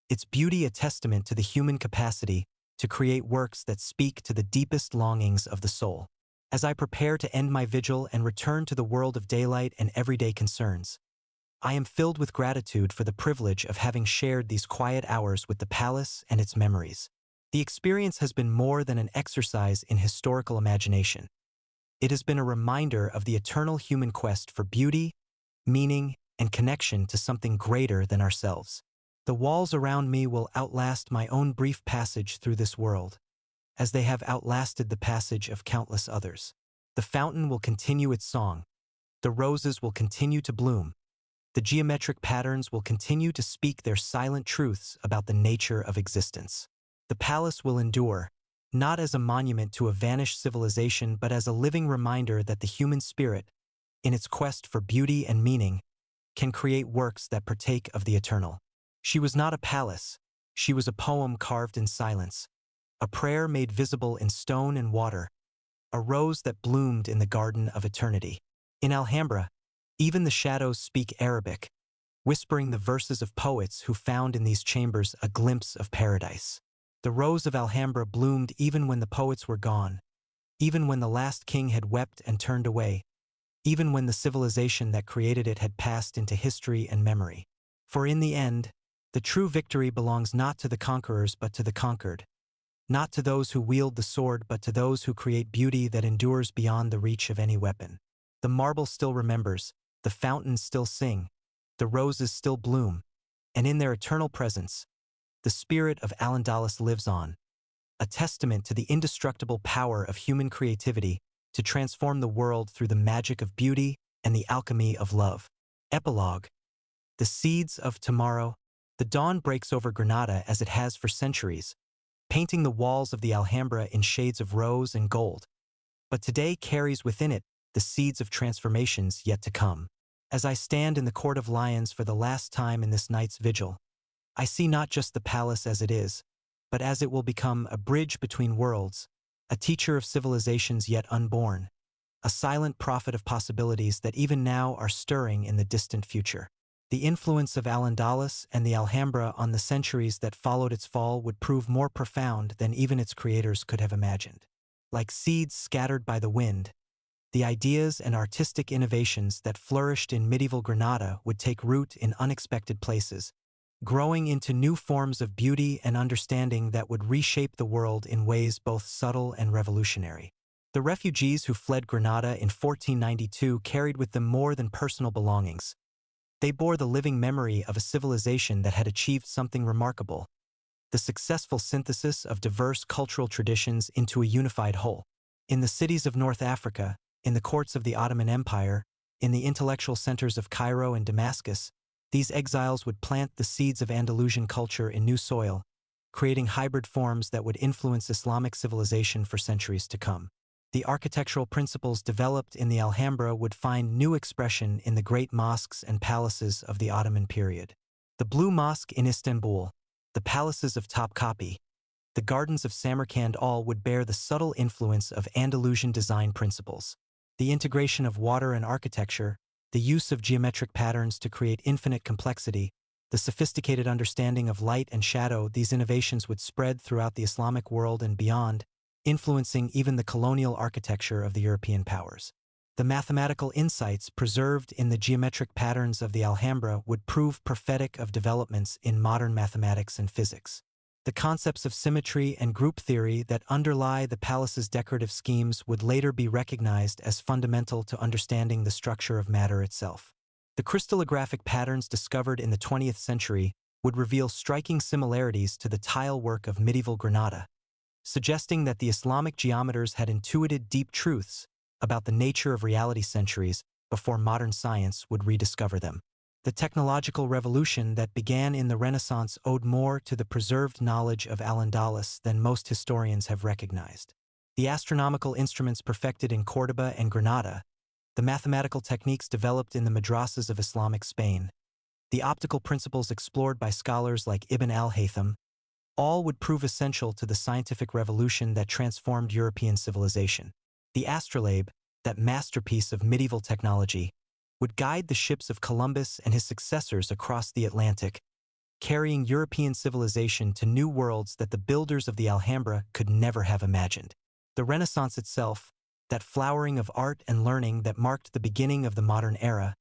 Speaker 1: its beauty a testament to the human capacity to create works that speak to the deepest longings of the soul. As I prepare to end my vigil and return to the world of daylight and everyday concerns, I am filled with gratitude for the privilege of having shared these quiet hours with the palace and its memories. The experience has been more than an exercise in historical imagination. It has been a reminder of the eternal human quest for beauty, meaning, and connection to something greater than ourselves. The walls around me will outlast my own brief passage through this world, as they have outlasted the passage of countless others. The fountain will continue its song, the roses will continue to bloom, the geometric patterns will continue to speak their silent truths about the nature of existence. The palace will endure, not as a monument to a vanished civilization but as a living reminder that the human spirit, in its quest for beauty and meaning, can create works that partake of the eternal. She was not a palace, she was a poem carved in silence, a prayer made visible in stone and water, a rose that bloomed in the garden of eternity. In Alhambra, even the shadows speak Arabic, whispering the verses of poets who found in these chambers a glimpse of paradise. The rose of Alhambra bloomed even when the poets were gone, even when the last king had wept and turned away, even when the civilization that created it had passed into history and memory. For in the end, the true victory belongs not to the conquerors but to the conquered, not to those who wield the sword but to those who create beauty that endures beyond the reach of any weapon. The marble still remembers, the fountains still sing, the roses still bloom, and in their eternal presence, the spirit of Al-Andalus lives on, a testament to the indestructible power of human creativity to transform the world through the magic of beauty and the alchemy of love. Epilogue. The seeds of tomorrow. The dawn breaks over Granada as it has for centuries, painting the walls of the Alhambra in shades of rose and gold. But today carries within it the seeds of transformations yet to come. As I stand in the Court of Lions for the last time in this night's vigil, I see not just the palace as it is, but as it will become a bridge between worlds, a teacher of civilizations yet unborn, a silent prophet of possibilities that even now are stirring in the distant future. The influence of Al-Andalus and the Alhambra on the centuries that followed its fall would prove more profound than even its creators could have imagined. Like seeds scattered by the wind, the ideas and artistic innovations that flourished in medieval Granada would take root in unexpected places, growing into new forms of beauty and understanding that would reshape the world in ways both subtle and revolutionary. The refugees who fled Granada in 1492 carried with them more than personal belongings. They bore the living memory of a civilization that had achieved something remarkable: the successful synthesis of diverse cultural traditions into a unified whole. In the cities of North Africa, in the courts of the Ottoman Empire, in the intellectual centers of Cairo and Damascus, these exiles would plant the seeds of Andalusian culture in new soil, creating hybrid forms that would influence Islamic civilization for centuries to come. The architectural principles developed in the Alhambra would find new expression in the great mosques and palaces of the Ottoman period. The Blue Mosque in Istanbul, the palaces of Topkapi, the gardens of Samarkand all would bear the subtle influence of Andalusian design principles. The integration of water and architecture, the use of geometric patterns to create infinite complexity, the sophisticated understanding of light and shadow, these innovations would spread throughout the Islamic world and beyond, influencing even the colonial architecture of the European powers. The mathematical insights preserved in the geometric patterns of the Alhambra would prove prophetic of developments in modern mathematics and physics. The concepts of symmetry and group theory that underlie the palace's decorative schemes would later be recognized as fundamental to understanding the structure of matter itself. The crystallographic patterns discovered in the 20th century would reveal striking similarities to the tile work of medieval Granada, suggesting that the Islamic geometers had intuited deep truths about the nature of reality centuries before modern science would rediscover them. The technological revolution that began in the Renaissance owed more to the preserved knowledge of Al-Andalus than most historians have recognized. The astronomical instruments perfected in Córdoba and Granada, the mathematical techniques developed in the madrasas of Islamic Spain, the optical principles explored by scholars like Ibn al-Haytham, all would prove essential to the scientific revolution that transformed European civilization. The astrolabe, that masterpiece of medieval technology, would guide the ships of Columbus and his successors across the Atlantic, carrying European civilization to new worlds that the builders of the Alhambra could never have imagined. The Renaissance itself, that flowering of art and learning that marked the beginning of the modern era,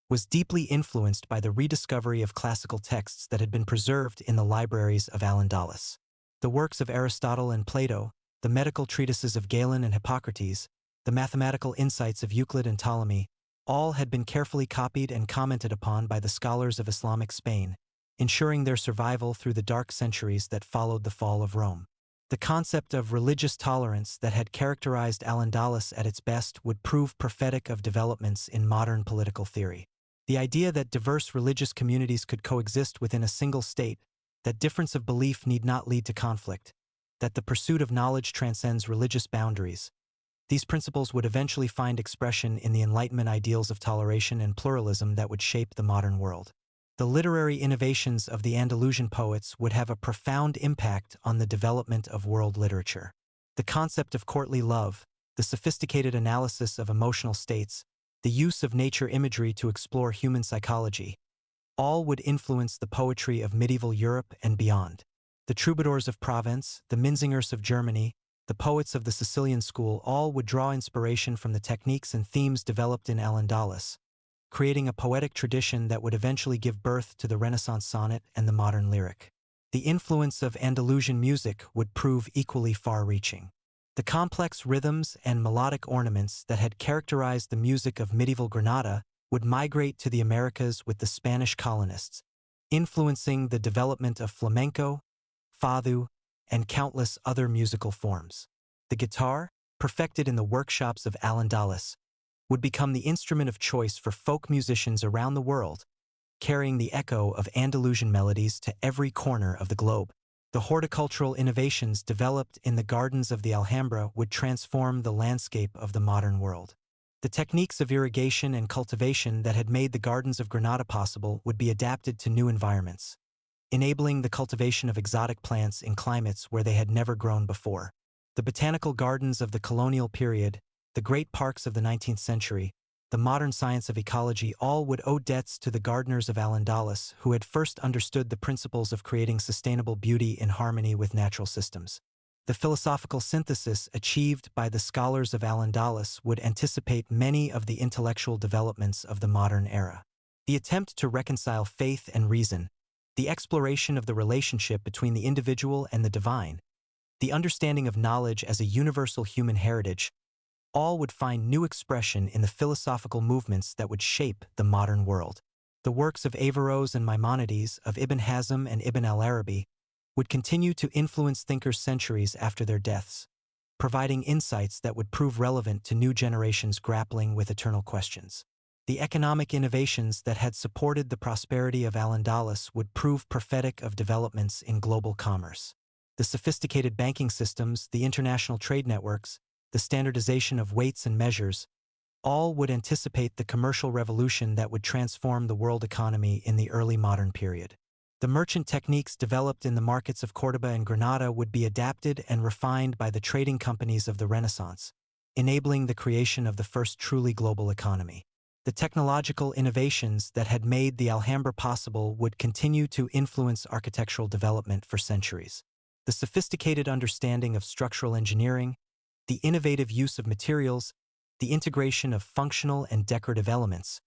Speaker 1: was deeply influenced by the rediscovery of classical texts that had been preserved in the libraries of Al-Andalus. The works of Aristotle and Plato, the medical treatises of Galen and Hippocrates, the mathematical insights of Euclid and Ptolemy, all had been carefully copied and commented upon by the scholars of Islamic Spain, ensuring their survival through the dark centuries that followed the fall of Rome. The concept of religious tolerance that had characterized Al-Andalus at its best would prove prophetic of developments in modern political theory. The idea that diverse religious communities could coexist within a single state, that difference of belief need not lead to conflict, that the pursuit of knowledge transcends religious boundaries. These principles would eventually find expression in the Enlightenment ideals of toleration and pluralism that would shape the modern world. The literary innovations of the Andalusian poets would have a profound impact on the development of world literature. The concept of courtly love, the sophisticated analysis of emotional states, the use of nature imagery to explore human psychology, all would influence the poetry of medieval Europe and beyond. The troubadours of Provence, the minzingers of Germany, the poets of the Sicilian school all would draw inspiration from the techniques and themes developed in Al-Andalus, creating a poetic tradition that would eventually give birth to the Renaissance sonnet and the modern lyric. The influence of Andalusian music would prove equally far-reaching. The complex rhythms and melodic ornaments that had characterized the music of medieval Granada would migrate to the Americas with the Spanish colonists, influencing the development of flamenco, fado, and countless other musical forms. The guitar, perfected in the workshops of Al-Andalus, would become the instrument of choice for folk musicians around the world, carrying the echo of Andalusian melodies to every corner of the globe. The horticultural innovations developed in the gardens of the Alhambra would transform the landscape of the modern world. The techniques of irrigation and cultivation that had made the gardens of Granada possible would be adapted to new environments, enabling the cultivation of exotic plants in climates where they had never grown before. The botanical gardens of the colonial period, the great parks of the 19th century, the modern science of ecology, all would owe debts to the gardeners of Al-Andalus who had first understood the principles of creating sustainable beauty in harmony with natural systems. The philosophical synthesis achieved by the scholars of Al-Andalus would anticipate many of the intellectual developments of the modern era. The attempt to reconcile faith and reason, the exploration of the relationship between the individual and the divine, the understanding of knowledge as a universal human heritage, all would find new expression in the philosophical movements that would shape the modern world. The works of Averroes and Maimonides, of Ibn Hazm and Ibn al-Arabi, would continue to influence thinkers centuries after their deaths, providing insights that would prove relevant to new generations grappling with eternal questions. The economic innovations that had supported the prosperity of Al-Andalus would prove prophetic of developments in global commerce. The sophisticated banking systems, the international trade networks, the standardization of weights and measures, all would anticipate the commercial revolution that would transform the world economy in the early modern period. The merchant techniques developed in the markets of Córdoba and Granada would be adapted and refined by the trading companies of the Renaissance, enabling the creation of the first truly global economy. The technological innovations that had made the Alhambra possible would continue to influence architectural development for centuries. The sophisticated understanding of structural engineering, the innovative use of materials, the integration of functional and decorative elements,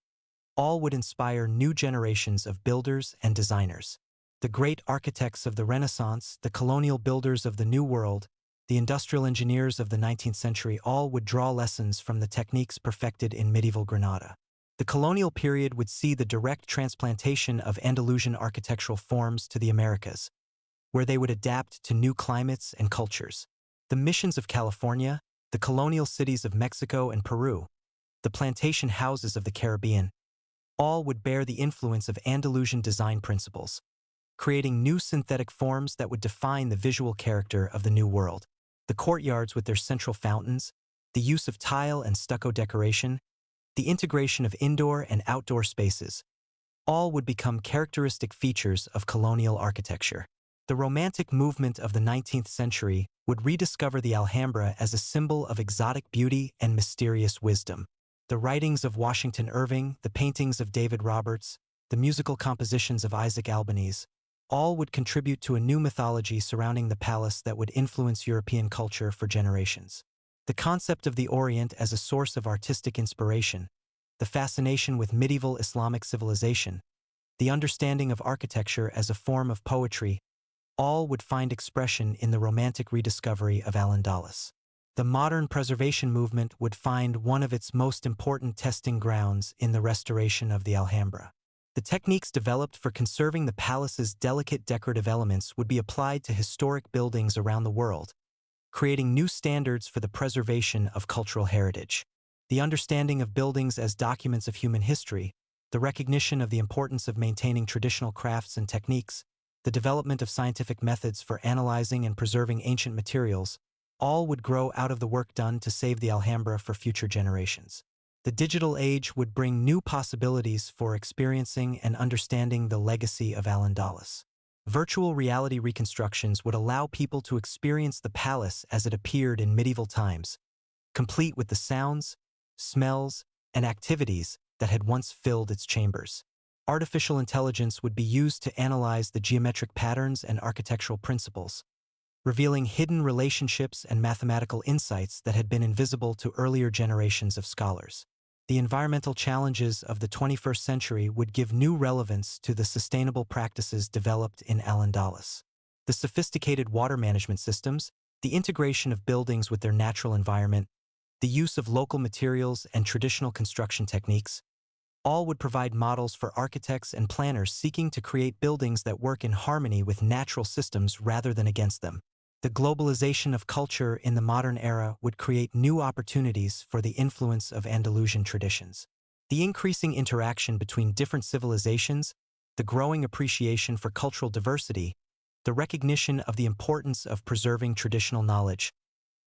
Speaker 1: all would inspire new generations of builders and designers. The great architects of the Renaissance, the colonial builders of the New World, the industrial engineers of the 19th century, all would draw lessons from the techniques perfected in medieval Granada. The colonial period would see the direct transplantation of Andalusian architectural forms to the Americas, where they would adapt to new climates and cultures. The missions of California, the colonial cities of Mexico and Peru, the plantation houses of the Caribbean, all would bear the influence of Andalusian design principles, creating new synthetic forms that would define the visual character of the New World. The courtyards with their central fountains, the use of tile and stucco decoration, the integration of indoor and outdoor spaces, all would become characteristic features of colonial architecture. The Romantic movement of the 19th century would rediscover the Alhambra as a symbol of exotic beauty and mysterious wisdom. The writings of Washington Irving, the paintings of David Roberts, the musical compositions of Isaac Albanese, all would contribute to a new mythology surrounding the palace that would influence European culture for generations. The concept of the Orient as a source of artistic inspiration, the fascination with medieval Islamic civilization, the understanding of architecture as a form of poetry, all would find expression in the Romantic rediscovery of Al-Andalus. The modern preservation movement would find one of its most important testing grounds in the restoration of the Alhambra. The techniques developed for conserving the palace's delicate decorative elements would be applied to historic buildings around the world, creating new standards for the preservation of cultural heritage. The understanding of buildings as documents of human history, the recognition of the importance of maintaining traditional crafts and techniques, the development of scientific methods for analyzing and preserving ancient materials, all would grow out of the work done to save the Alhambra for future generations. The digital age would bring new possibilities for experiencing and understanding the legacy of Al-Andalus. Virtual reality reconstructions would allow people to experience the palace as it appeared in medieval times, complete with the sounds, smells, and activities that had once filled its chambers. Artificial intelligence would be used to analyze the geometric patterns and architectural principles, revealing hidden relationships and mathematical insights that had been invisible to earlier generations of scholars. The environmental challenges of the 21st century would give new relevance to the sustainable practices developed in Al-Andalus. The sophisticated water management systems, the integration of buildings with their natural environment, the use of local materials and traditional construction techniques, all would provide models for architects and planners seeking to create buildings that work in harmony with natural systems rather than against them. The globalization of culture in the modern era would create new opportunities for the influence of Andalusian traditions. The increasing interaction between different civilizations, the growing appreciation for cultural diversity, the recognition of the importance of preserving traditional knowledge,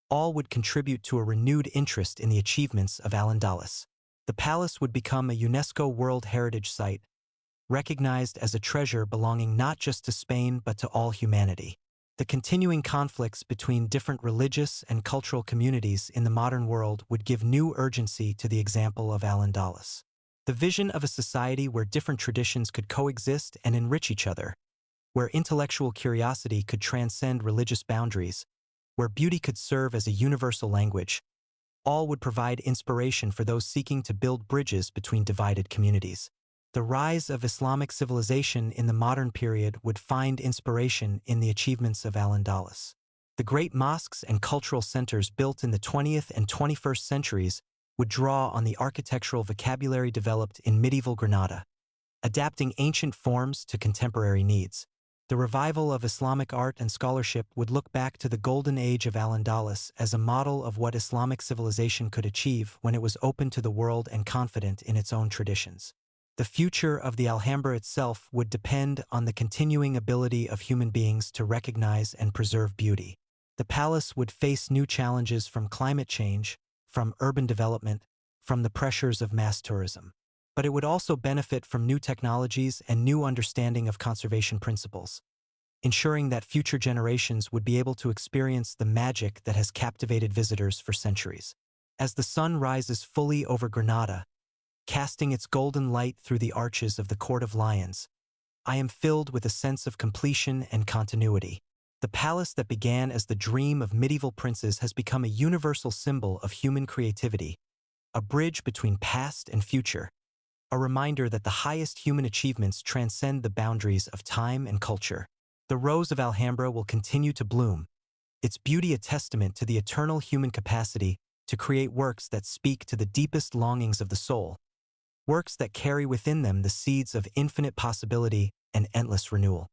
Speaker 1: all would contribute to a renewed interest in the achievements of Al-Andalus. The palace would become a UNESCO World Heritage Site, recognized as a treasure belonging not just to Spain but to all humanity. The continuing conflicts between different religious and cultural communities in the modern world would give new urgency to the example of Al-Andalus. The vision of a society where different traditions could coexist and enrich each other, where intellectual curiosity could transcend religious boundaries, where beauty could serve as a universal language, all would provide inspiration for those seeking to build bridges between divided communities. The rise of Islamic civilization in the modern period would find inspiration in the achievements of Al-Andalus. The great mosques and cultural centers built in the 20th and 21st centuries would draw on the architectural vocabulary developed in medieval Granada, adapting ancient forms to contemporary needs. The revival of Islamic art and scholarship would look back to the golden age of Al-Andalus as a model of what Islamic civilization could achieve when it was open to the world and confident in its own traditions. The future of the Alhambra itself would depend on the continuing ability of human beings to recognize and preserve beauty. The palace would face new challenges from climate change, from urban development, from the pressures of mass tourism. But it would also benefit from new technologies and new understanding of conservation principles, ensuring that future generations would be able to experience the magic that has captivated visitors for centuries. As the sun rises fully over Granada, casting its golden light through the arches of the Court of Lions, I am filled with a sense of completion and continuity. The palace that began as the dream of medieval princes has become a universal symbol of human creativity, a bridge between past and future, a reminder that the highest human achievements transcend the boundaries of time and culture. The rose of Alhambra will continue to bloom, its beauty a testament to the eternal human capacity to create works that speak to the deepest longings of the soul, works that carry within them the seeds of infinite possibility and endless renewal.